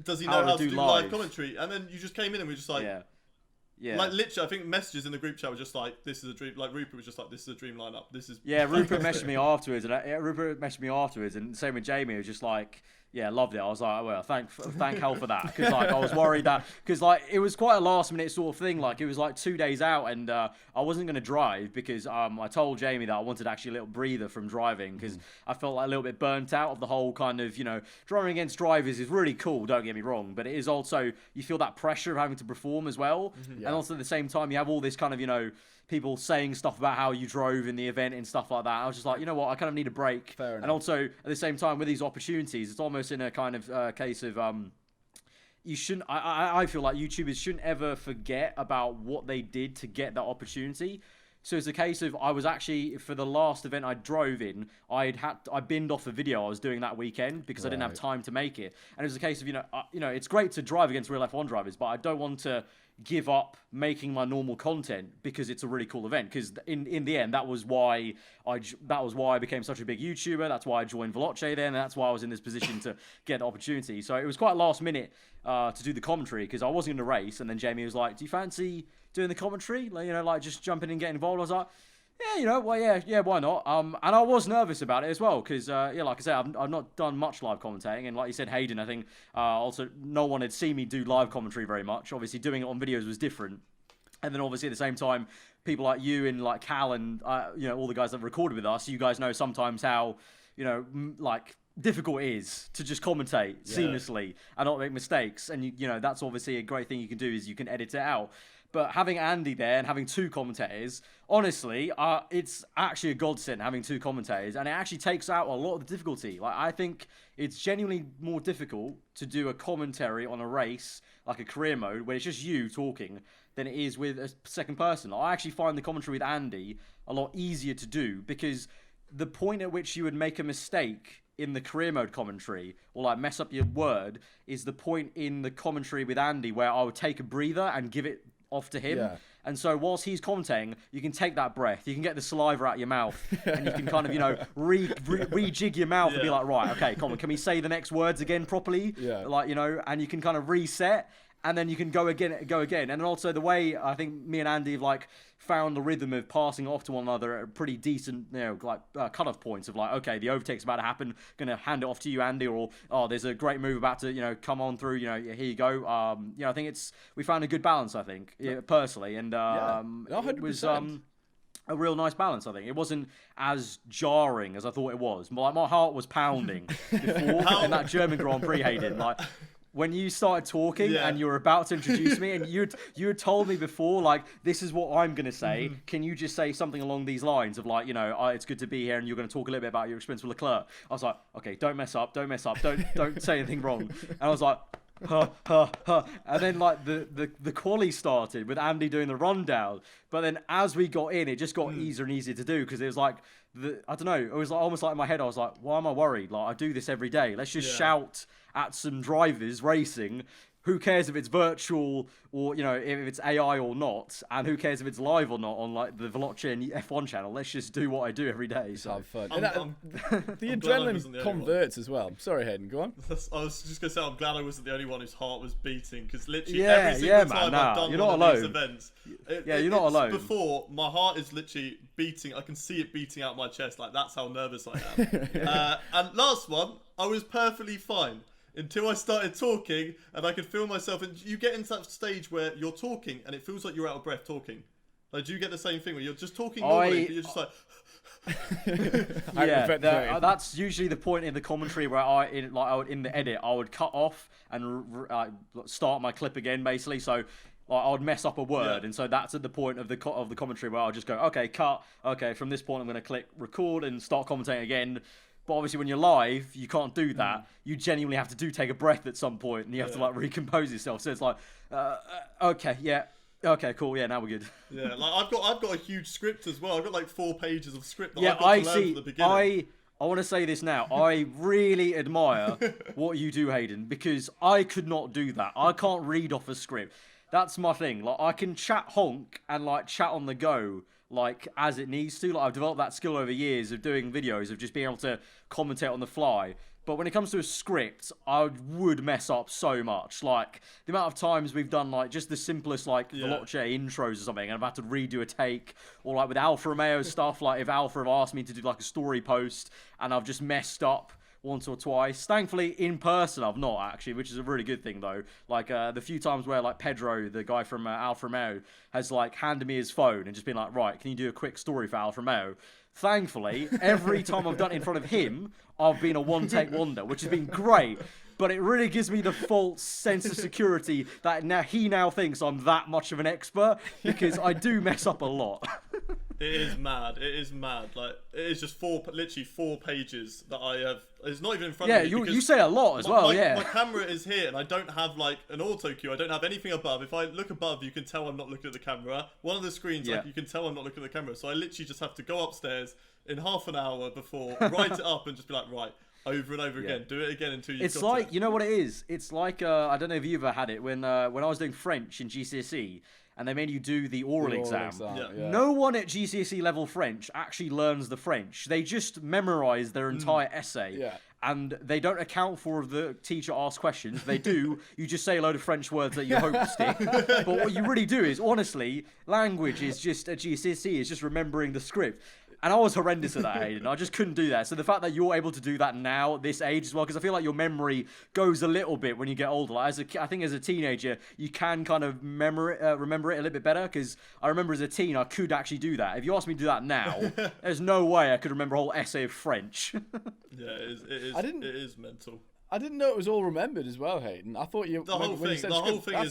Does he know how to do live commentary? And then you just came in and we were just like, like literally, I think messages in the group chat were just like, "This is a dream." Like Rupert was just like, "This is a dream lineup. This is." Yeah, Rupert messaged me afterwards, and same with Jamie. It was just like, yeah, loved it. I was like, well, thank hell for that, because like I was worried that it was quite a last minute sort of thing. Like it was like 2 days out, and I wasn't going to drive because I told Jamie that I wanted actually a little breather from driving because I felt like a little bit burnt out of the whole kind of driving against drivers is really cool. Don't get me wrong, but it is also you feel that pressure of having to perform as well, and also at the same time you have all this kind of people saying stuff about how you drove in the event and stuff like that. I was just like, you know what, I kind of need a break. Fair enough. And also, at the same time, with these opportunities, it's almost in a kind of case of you shouldn't. I feel like YouTubers shouldn't ever forget about what they did to get that opportunity. So it's a case of I was actually, for the last event I drove in, I binned off a video I was doing that weekend because I didn't have time to make it. And it was a case of it's great to drive against real F1 drivers, but I don't want to give up making my normal content because it's a really cool event. Because in the end, that was why I became such a big YouTuber. That's why I joined Veloce then, and that's why I was in this position to get the opportunity. So it was quite last minute to do the commentary because I wasn't going to race. And then Jamie was like, "Do you fancy doing the commentary? Like just jumping in and getting involved?" I was like, yeah, why not? And I was nervous about it as well because, like I said, I've not done much live commentating, and like you said, Hayden, I think also no one had seen me do live commentary very much. Obviously, doing it on videos was different, and then obviously at the same time, people like you and like Cal and all the guys that recorded with us, you guys know sometimes how like difficult it is to just commentate seamlessly and not make mistakes, and that's obviously a great thing you can do is you can edit it out. But having Andy there and having two commentators, honestly, it's actually a godsend having two commentators, and it actually takes out a lot of the difficulty. Like I think it's genuinely more difficult to do a commentary on a race, like a career mode, where it's just you talking, than it is with a second person. I actually find the commentary with Andy a lot easier to do because the point at which you would make a mistake in the career mode commentary or like mess up your word is the point in the commentary with Andy where I would take a breather and give it off to him. And so whilst he's commentating, you can take that breath, you can get the saliva out your mouth, and you can kind of rejig your mouth and be like, right, okay, come on, can we say the next words again properly? Like and you can kind of reset, and then you can go again. And then also the way I think me and Andy have like found the rhythm of passing off to one another at pretty decent, cut-off points of like, okay, the overtake's about to happen, gonna hand it off to you, Andy, or there's a great move about to, come on through, here you go. I think we found a good balance, I think, personally, and it was a real nice balance, I think. It wasn't as jarring as I thought it was. My heart was pounding before in that German Grand Prix, Hayden. Like, when you started talking and you were about to introduce me, and you had told me before, like, this is what I'm going to say. Can you just say something along these lines of like, it's good to be here, and you're going to talk a little bit about your experience with Leclerc. I was like, okay, don't mess up, don't say anything wrong. And I was like, and then like the quali started with Andy doing the rundown, but then as we got in, it just got easier and easier to do because it was like I don't know, it was like almost like in my head I was like, why am I worried? Like I do this every day. Let's just shout at some drivers racing, who cares if it's virtual or, if it's AI or not, and who cares if it's live or not on like the Veloce and F1 channel. Let's just do what I do every day. So have fun. I'm The glad I wasn't adrenaline the only converts as well. Sorry, Hayden, go on. I was just gonna say I'm glad I wasn't the only one whose heart was beating, because literally Yeah, every single yeah, time man, I've nah, done you're one not of these alone. events, Yeah, you're not alone. Before, my heart is literally beating. I can see it beating out my chest. Like, that's how nervous I am. And last one, I was perfectly fine until I started talking, and I could feel myself. And you get into that stage where you're talking, and it feels like you're out of breath talking. Like, do you get the same thing where you're just talking normally, but you're just like... Yeah, that's usually the point in the commentary where in the edit, I would cut off and start my clip again, basically. So I would mess up a word, and so that's at the point of the commentary where I'll just go, okay, cut. Okay, from this point, I'm going to click record and start commentating again. But obviously, when you're live, you can't do that. You genuinely have to take a breath at some point, and you have to like recompose yourself. So it's like, okay, yeah. Okay, cool. Yeah, now we're good. Yeah, like I've got a huge script as well. I've got like 4 pages of script that Yeah, I've got to learn from the beginning. I want to say this now. I really admire what you do, Hayden, because I could not do that. I can't read off a script. That's my thing. Like, I can chat honk and like chat on the go, like as it needs to. Like, I've developed that skill over years of doing videos, of just being able to commentate on the fly. But when it comes to a script, I would mess up so much. Like, the amount of times we've done, like, just the simplest, like, Veloce intros or something, and I've had to redo a take. Or, like, with Alfa Romeo stuff, like, if Alfa have asked me to do, like, a story post, and I've just messed up once or twice. Thankfully, in person, I've not, actually, which is a really good thing, though. Like, the few times where, like, Pedro, the guy from Alfa Romeo, has, like, handed me his phone and just been like, right, can you do a quick story for Alfa Romeo? Thankfully, every time I've done it in front of him, I've been a one-take wonder, which has been great. But it really gives me the false sense of security that he now thinks I'm that much of an expert, because I do mess up a lot. It is mad. It is mad. Like, it is just literally 4 pages that I have. It's not even in front of me. Yeah, you say a lot as well. My camera is here, and I don't have like an auto cue. I don't have anything above. If I look above, you can tell I'm not looking at the camera. One of the screens, like, you can tell I'm not looking at the camera. So I literally just have to go upstairs in half an hour before, write it up, and just be like, right, over and over again. Do it again until you. It's like, you know what it is? It's like I don't know if you ever had it when I was doing French in GCSE. And they made you do the oral exam. No one at GCSE level French actually learns the French. They just memorize their entire essay. Yeah. And they don't account for the teacher asks questions. They do. You just say a load of French words that you hope to stick. But what you really do is, honestly, language is just, at GCSE, is just remembering the script. And I was horrendous at that, Hayden. I just couldn't do that. So the fact that you're able to do that now, at this age as well, because I feel like your memory goes a little bit when you get older. Like, I think as a teenager, you can kind of remember it a little bit better, because I remember as a teen, I could actually do that. If you asked me to do that now, there's no way I could remember a whole essay of French. Yeah, it is mental. I didn't know it was all remembered as well, Hayden. I thought the whole thing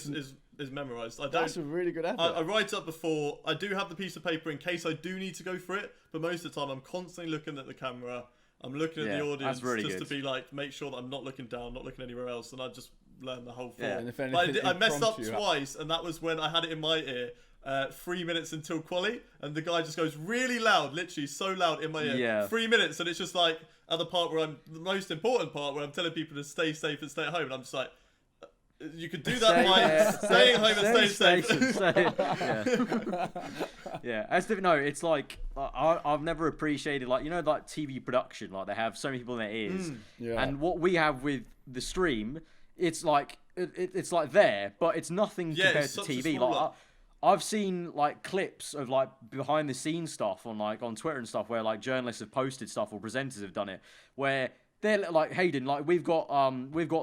is memorised. That's a really good effort. I write up before. I do have the piece of paper in case I do need to go for it, but most of the time I'm constantly looking at the camera. I'm looking at the audience to be like, make sure that I'm not looking down, not looking anywhere else, and I just learn the whole thing. Yeah, and if anything, but I messed up twice, and that was when I had it in my ear. 3 minutes until quali, and the guy just goes really loud, literally so loud in my ear. Yeah. 3 minutes, and it's just like at the part where the most important part where I'm telling people to stay safe and stay at home, and I'm just like, you could do that by staying home and staying safe. Yeah, as if, no, it's like I've never appreciated, like, you know, like TV production, like they have so many people in their ears, and what we have with the stream, it's like it's like there, but it's nothing compared to TV. Like, I've seen like clips of like behind the scenes stuff on Twitter and stuff where like journalists have posted stuff or presenters have done it, where they're like, Hayden, like we've got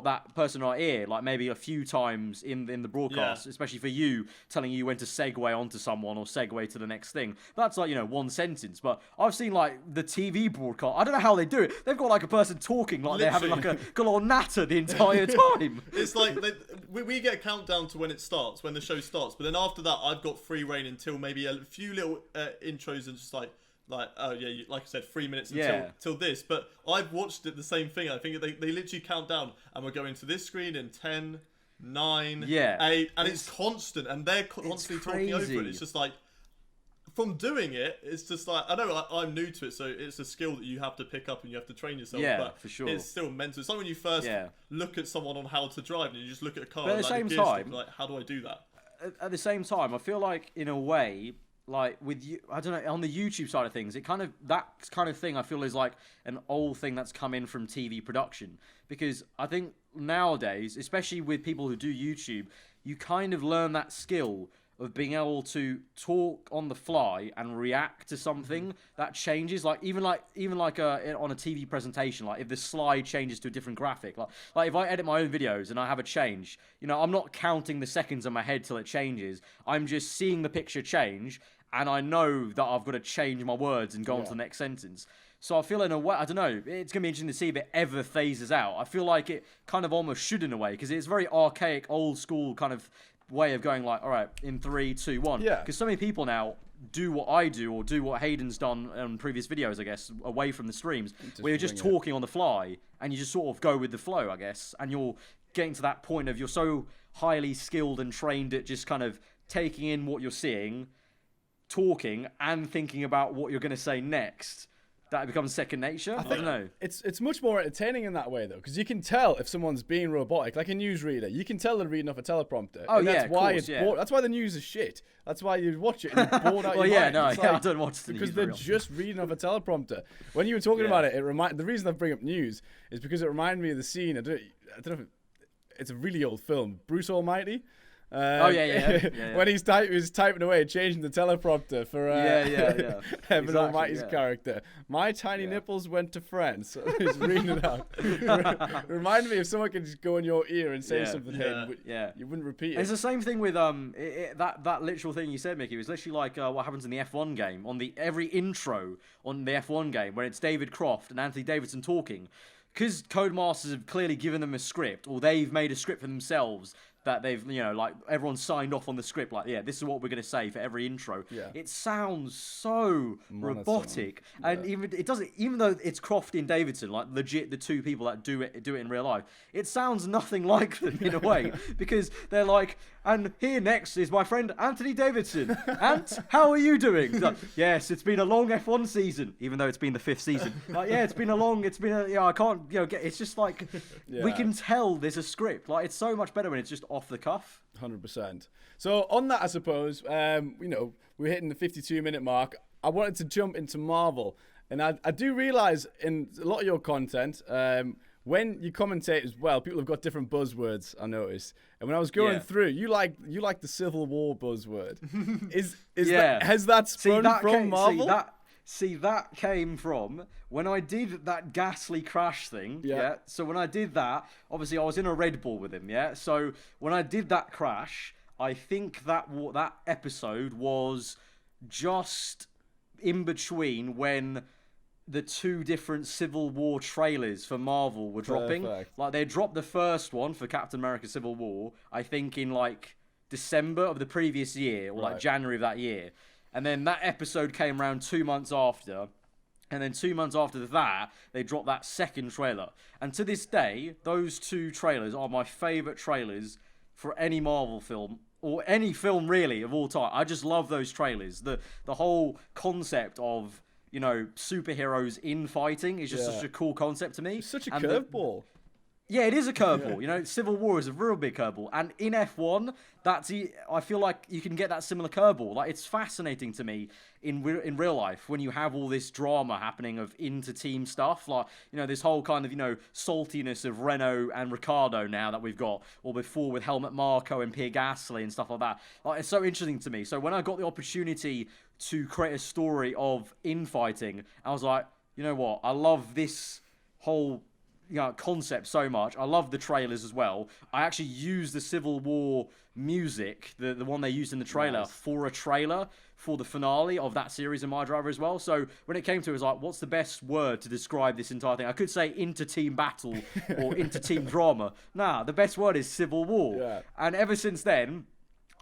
that person in our ear like maybe a few times in the broadcast, especially for you, telling you when to segue onto someone or segue to the next thing. That's like, you know, one sentence. But I've seen like the TV broadcast. I don't know how they do it. They've got like a person talking like they're having like a little natter the entire time. It's like we get a countdown to when it starts, when the show starts. But then after that, I've got free reign until maybe a few little intros and just like, oh yeah, like I said, 3 minutes until this. But I've watched it the same thing. I think they literally count down, and we're going to this screen in 10, 9, 8, and it's constant, and they're constantly talking over it. It's just like, from doing it, it's just like, I know I'm new to it, so it's a skill that you have to pick up and you have to train yourself. Yeah, but for sure. It's still mental. It's like when you first look at someone on how to drive and you just look at a car but and at like the same time, like, how do I do that? At the same time, I feel like in a way, like with you, I don't know, on the YouTube side of things, that kind of thing I feel is like an old thing that's come in from TV production, because I think nowadays, especially with people who do YouTube, you kind of learn that skill of being able to talk on the fly and react to something that changes, even like on a TV presentation, like if the slide changes to a different graphic, like if I edit my own videos and I have a change, I'm not counting the seconds in my head till it changes. I'm just seeing the picture change, and I know that I've got to change my words and go on to the next sentence. So I feel in a way, I don't know, it's going to be interesting to see if it ever phases out. I feel like it kind of almost should in a way, because it's very archaic, old school kind of way of going like, all right, in 3, 2, 1. Yeah. Because so many people now do what I do, or do what Hayden's done on previous videos, I guess, away from the streams, where you're just talking on the fly, and you just sort of go with the flow, I guess, and you're getting to that point of you're so highly skilled and trained at just kind of taking in what you're seeing, talking, and thinking about what you're going to say next. That becomes second nature. I don't know. It's much more entertaining in that way though, because you can tell if someone's being robotic, like a newsreader. You can tell they're reading off a teleprompter. Oh, and yeah, that's why course, it's bored. That's why the news is shit. That's why you watch it and you're bored out well, your yeah, mind. I don't watch the news because they're just reading off a teleprompter. When you were talking about it, the reason I bring up news is because it reminded me of the scene. I don't know if it's a really old film, Bruce Almighty. When he's typing away, changing the teleprompter for Evan Almighty's character. My tiny nipples went to France. So he's reading it out. Reminded me if someone could just go in your ear and say something, you wouldn't repeat it. It's the same thing with that literal thing you said, Mickey. It was literally like what happens in the F1 game, on every intro on the F1 game, where it's David Croft and Anthony Davidson talking. Because Codemasters have clearly given them a script, or they've made a script for themselves that they've, like everyone signed off on the script, like, this is what we're going to say for every intro. Yeah. It sounds so robotic. And even though it's Croft and Davidson, like legit the two people that do it in real life, it sounds nothing like them in a way, because they're like, and here next is my friend Anthony Davidson. Ant, how are you doing? Like, yes, it's been a long F1 season, even though it's been the 5th season. Like, I can't, it's just like, we can tell there's a script. Like, it's so much better when it's just off the cuff. 100%. So on that, I suppose, we're hitting the 52-minute mark. I wanted to jump into Marvel. And I do realize in a lot of your content, when you commentate as well, people have got different buzzwords, I noticed. And when I was going through, you like the Civil War buzzword. Has that sprung from Marvel? That came from when I did that ghastly crash thing. Yeah. So when I did that, obviously I was in a Red Bull with him. Yeah. So when I did that crash, I think that episode was just in between when the 2 different Civil War trailers for Marvel were dropping. Like, they dropped the first one for Captain America Civil War, I think in like December of the previous year, or like January of that year. And then that episode came around 2 months after. And then 2 months after that, they dropped that second trailer. And to this day, those 2 trailers are my favourite trailers for any Marvel film, or any film really of all time. I just love those trailers. The whole concept of, superheroes in fighting is just such a cool concept to me. It's such a curveball. Yeah, it is a curveball. Civil War is a real big curveball. And in F1, I feel like you can get that similar curveball. Like, it's fascinating to me in real life when you have all this drama happening of inter-team stuff. Like, this whole kind of, saltiness of Renault and Ricciardo now that we've got, or before with Helmut Marko and Pierre Gasly and stuff like that. Like, it's so interesting to me. So when I got the opportunity to create a story of infighting, I was like, you know what? I love this whole concept so much. I love the trailers as well. I actually used the Civil War music, the one they used in the trailer, for a trailer for the finale of that series in My Driver as well. So when it came to it, was like, what's the best word to describe this entire thing? I could say inter-team battle or inter-team drama. Nah, the best word is Civil War. Yeah. And ever since then,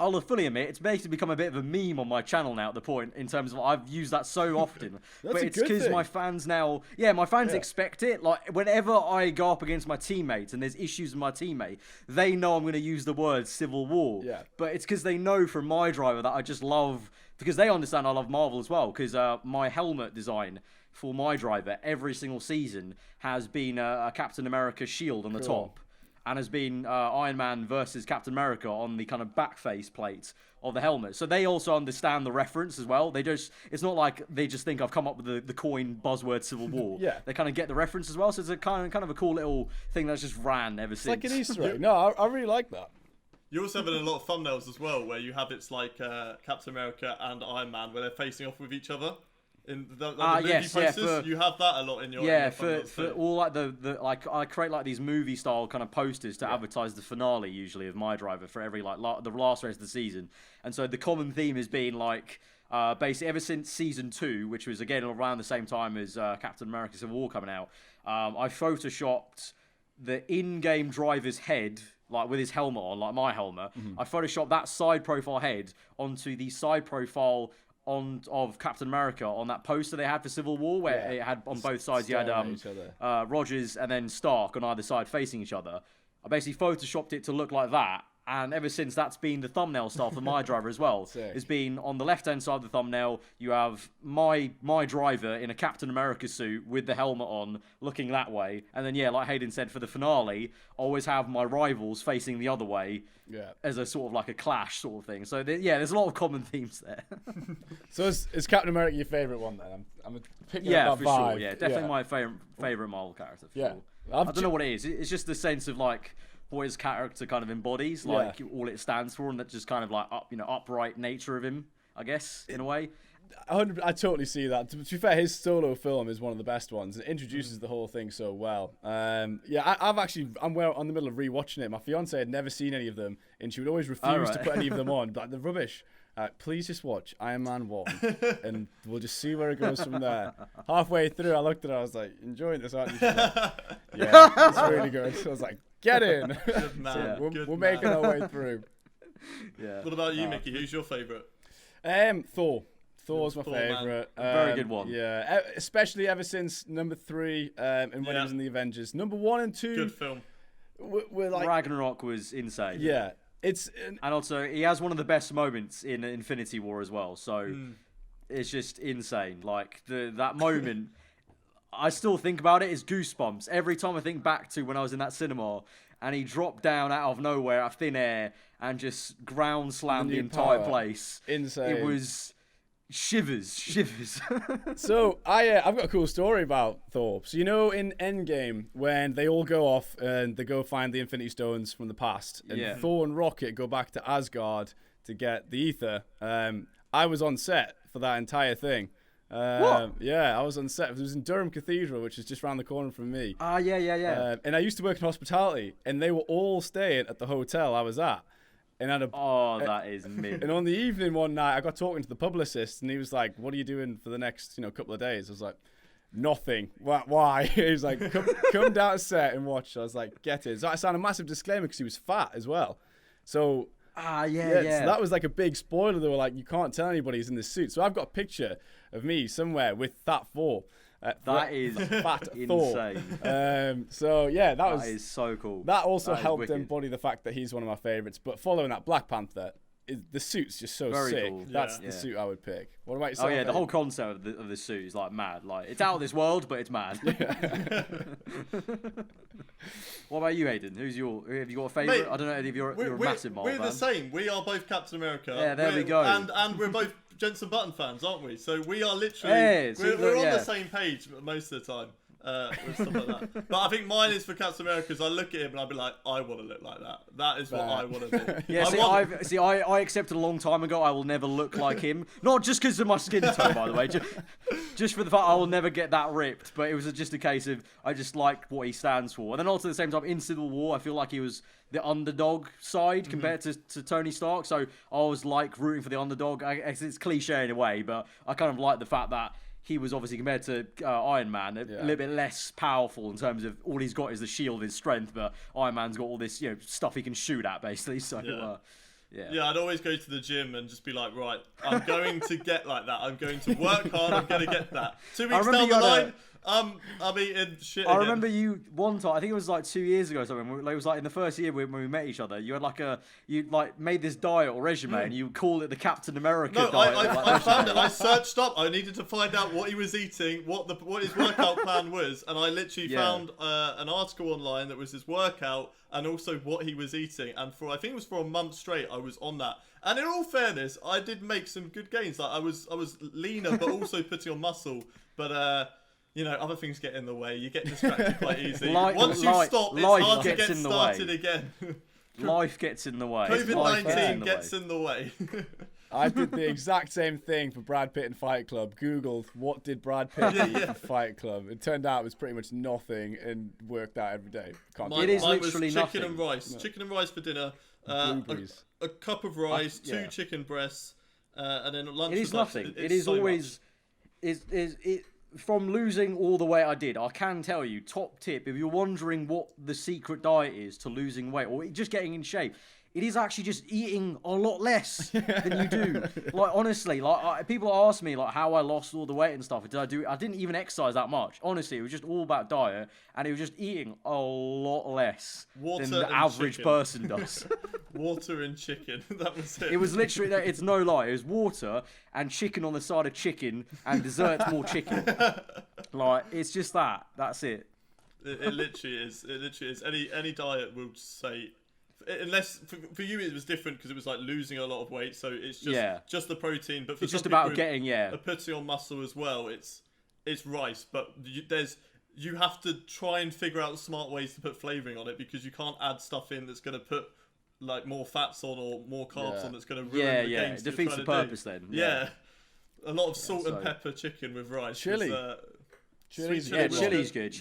I'll fully admit, it's basically become a bit of a meme on my channel now at the point, in terms of I've used that so often. But it's because my fans now, expect it. Like, whenever I go up against my teammates and there's issues with my teammate, they know I'm going to use the word Civil War. Yeah. But it's because they know from My Driver that I just love because they understand I love Marvel as well. Because my helmet design for my driver every single season has been a Captain America shield on the top, and has been Iron Man versus Captain America on the kind of back face plate of the helmet. So they also understand the reference as well. It's not like they just think I've come up with the coin buzzword Civil War. Yeah. They kind of get the reference as well. So it's a kind of a cool little thing that's just ran ever since. It's like an Easter egg. No, I really like that. You also have it in a lot of thumbnails as well, where you have it's like Captain America and Iron Man, where they're facing off with each other. In the movie posters, you have that a lot in your for all like the like I create like these movie style kind of posters to advertise the finale usually of my driver for every like the last race of the season, and so the common theme has been like basically ever since season 2, which was again around the same time as Captain America Civil War coming out. I photoshopped the in-game driver's head, like with his helmet on, like my helmet. I photoshopped that side profile head onto the side profile of Captain America on that poster they had for Civil War, where it had on both sides, you had Rogers and then Stark on either side facing each other. I basically photoshopped it to look like that, and ever since that's been the thumbnail style for my driver as well. It's been on the left-hand side of the thumbnail, you have my driver in a Captain America suit with the helmet on, looking that way, and then like Hayden said, for the finale, I always have my rivals facing the other way. As a sort of like a clash sort of thing. So there's a lot of common themes there. So is Captain America your favourite one then? I'm picking up that for vibe. sure. Yeah, definitely my favourite Marvel character. For sure. I don't know what it is. It's just the sense of like what his character kind of embodies, like all it stands for, and that just kind of like upright nature of him, I guess, in a way. I totally see that. To be fair, his solo film is one of the best ones. It introduces the whole thing so well. I'm on the middle of rewatching it. My fiance had never seen any of them, and she would always refuse to put any of them on. Like, they're rubbish. Please just watch Iron Man 1, and we'll just see where it goes from there. Halfway through, I looked at her, I was like, enjoying this, aren't you? She's like, yeah, it's really good. So I was like, get in. Good man. So we're making our way through. What about you, Mickey? Who's your favourite? Thor. Thor's my favourite. Very good one. Yeah, especially ever since number 3 and when he was in the Avengers. Number 1 and 2. Good film. We're like, Ragnarok was insane. Yeah. And also, he has one of the best moments in Infinity War as well. So it's just insane. Like that moment, I still think about it as goosebumps. Every time I think back to when I was in that cinema and he dropped down out of nowhere, out of thin air, and just ground slammed the entire place. Insane. It was shivers. So I've got a cool story about Thor. So in Endgame, when they all go off and they go find the Infinity Stones from the past, and Thor and Rocket go back to Asgard to get the ether, I was on set for that entire thing. What? Yeah, I was on set. It was in Durham Cathedral, which is just around the corner from me. Yeah. And I used to work in hospitality, and they were all staying at the hotel I was at. And that is mint. And on the evening one night, I got talking to the publicist, and he was like, "What are you doing for the next, couple of days?" I was like, "Nothing." Why? He was like, "Come down to set and watch." I was like, "Get it." So I signed a massive disclaimer because he was fat as well. So So that was like a big spoiler. They were like, "You can't tell anybody he's in this suit." So I've got a picture of me somewhere with that Thor. That is fat insane. Thor. That is so cool. That also helped embody the fact that he's one of my favorites. But following that, Black Panther, the suit's just so Very sick. cool. That's the suit I would pick. What about yourself? Oh yeah, the whole concept of the suit is like mad. Like it's out of this world, but it's mad. What about you, Hayden? Have you got a favourite? Mate, I don't know if you're a massive Marvel fan. We're the same. We are both Captain America. Yeah, there we go. And we're both Jensen Button fans, aren't we? So we are literally we're on the same page most of the time. With stuff like that. But I think mine is for Captain America because I look at him and I'll be like, I want to look like that. That is what I want to do. Yeah, I accepted a long time ago I will never look like him. Not just because of my skin tone, by the way. Just for the fact I will never get that ripped. But it was just a case of I just like what he stands for. And then also at the same time, in Civil War, I feel like he was the underdog side compared to Tony Stark. So I was like rooting for the underdog. It's cliche in a way, but I kind of like the fact that he was obviously, compared to Iron Man, a little bit less powerful in terms of all he's got is the shield, his strength, but Iron Man's got all this stuff he can shoot at, basically. So, I'd always go to the gym and just be like, right, I'm going to get like that. I'm going to work hard. I'm going to get that. 2 weeks down the line, I'm eating shit. I again. remember you one time. I think it was like 2 years ago or something. It was like in the first year when we met each other. You had you made this diet or regimen, and you call it the Captain America No, diet. I found it. I searched up. I needed to find out what he was eating, what his workout plan was, and I literally found an article online that was his workout and also what he was eating. And I think it was for a month straight, I was on that. And in all fairness, I did make some good gains. Like I was leaner, but also putting on muscle. But other things get in the way. You get distracted quite easily. Once you stop, it's hard to get started again. Life gets in the way. COVID-19 gets in the way. I did the exact same thing for Brad Pitt and Fight Club. Googled what did Brad Pitt eat for Fight Club. It turned out it was pretty much nothing and worked out every day. It is literally chicken nothing. And rice. No. Chicken and rice for dinner. A cup of rice, 2 chicken breasts, and then lunch. It is nothing. It is always from losing all the weight I did. I can tell you, top tip, if you're wondering what the secret diet is to losing weight or just getting in shape, it is actually just eating a lot less than you do. Like, honestly, people ask me how I lost all the weight and stuff. I didn't even exercise that much. Honestly, it was just all about diet, and it was just eating a lot less than the average person does. Water and chicken. That was it. It was literally, it's no lie. It was water and chicken on the side of chicken, and desserts more chicken. It's just that. That's it. It literally is. It literally is. Any diet will say. Unless for you it was different because it was like losing a lot of weight, so it's just the protein. But for it's just about getting putting on muscle as well. It's rice, but you have to try and figure out smart ways to put flavouring on it because you can't add stuff in that's going to put like more fats on or more carbs on that's going to ruin the gains. It defeats the purpose then. Yeah, a lot of salt and pepper chicken with rice. Chili. Chili's good. Chili's good.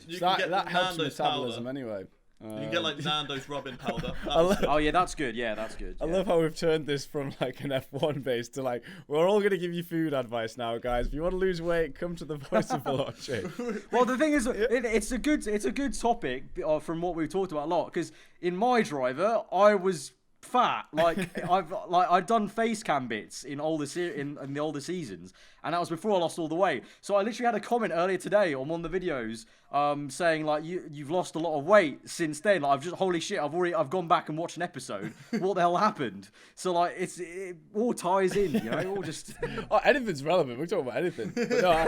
You So can get that helps Nando's metabolism powder. anyway. You can get like Nando's rubbing powder. Oh yeah, that's good. Yeah, that's good. I love how we've turned this from like an F1 base to we're all gonna give you food advice now, guys. If you want to lose weight, come to the Voice of Veloce. Well, the thing is, it's a good topic from what we've talked about a lot. Because in my driver, I was fat. I'd done face cam bits in the older seasons, and that was before I lost all the weight. So I literally had a comment earlier today on one of the videos saying you've lost a lot of weight since then. Holy shit, I've gone back and watched an episode. What the hell happened? So it all ties in, it all just anything's relevant. We're talking about anything. But no,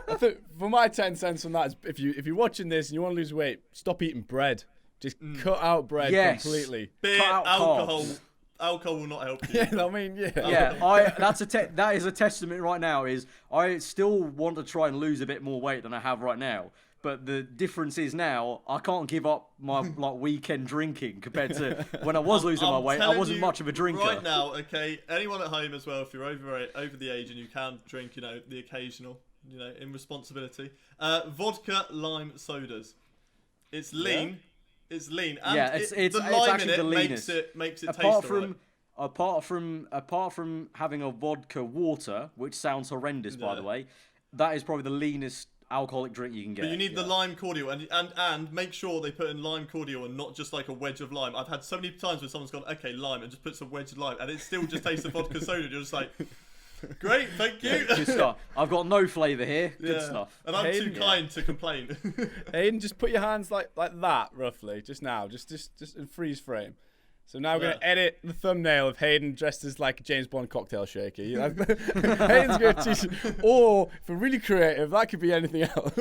I think for my 10 cents on that is if you're watching this and you want to lose weight, stop eating bread. Just cut out bread completely. Beer, alcohol. Alcohol will not help you. That is a testament right now. Is I still want to try and lose a bit more weight than I have right now. But the difference is now I can't give up my weekend drinking compared to when I was losing my weight. I wasn't much of a drinker. Right now, okay, anyone at home as well, if you're over the age and you can drink, the occasional, in responsibility. Vodka lime sodas. It's lean. Yeah. It's lean. And it's the lime actually in it the leanest. makes it taste Apart from having a vodka water, which sounds horrendous by the way, that is probably the leanest alcoholic drink you can get. But you need the lime cordial and make sure they put in lime cordial and not just like a wedge of lime. I've had so many times where someone's gone, okay, lime, and just puts a wedge of lime, and it still just tastes of vodka soda. You're just like, great, thank you. Good stuff. I've got no flavour here. Good stuff. And I'm too kind to complain. Hayden, just put your hands like that, roughly, just now, just in freeze frame. So now we're going to edit the thumbnail of Hayden dressed as like a James Bond cocktail shaker. Hayden's going to teach, or if we're really creative, that could be anything else.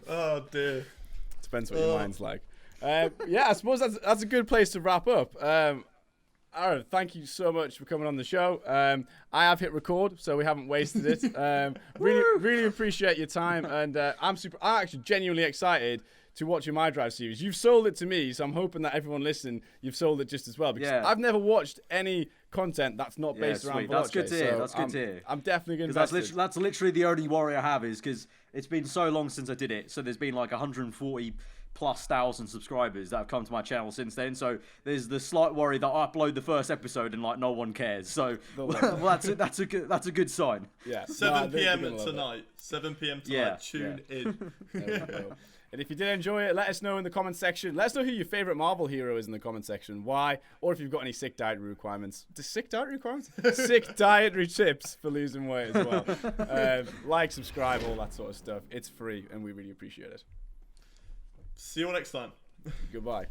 Oh dear. Depends what your mind's like. I suppose that's a good place to wrap up. Aaron, thank you so much for coming on the show. I have hit record, so we haven't wasted it. Really appreciate your time, and I'm actually genuinely excited to watch your My Drive series. You've sold it to me, so I'm hoping that everyone listening, you've sold it just as well. Because I've never watched any content that's not based around Veloce. That's good to hear. That's good to hear. I'm definitely going to. That's literally the only worry I have is because it's been so long since I did it. So there's been like 140 plus thousand subscribers that have come to my channel since then. So there's the slight worry that I upload the first episode and no one cares. So that's a good sign. Yeah. 7 p.m. tonight. 7 p.m. tonight. Tune in. And if you did enjoy it, let us know in the comment section. Let us know who your favorite Marvel hero is in the comment section. Why? Or if you've got any sick dietary requirements. Sick dietary requirements? Sick dietary tips for losing weight as well. Like, subscribe, all that sort of stuff. It's free, and we really appreciate it. See you all next time. Goodbye.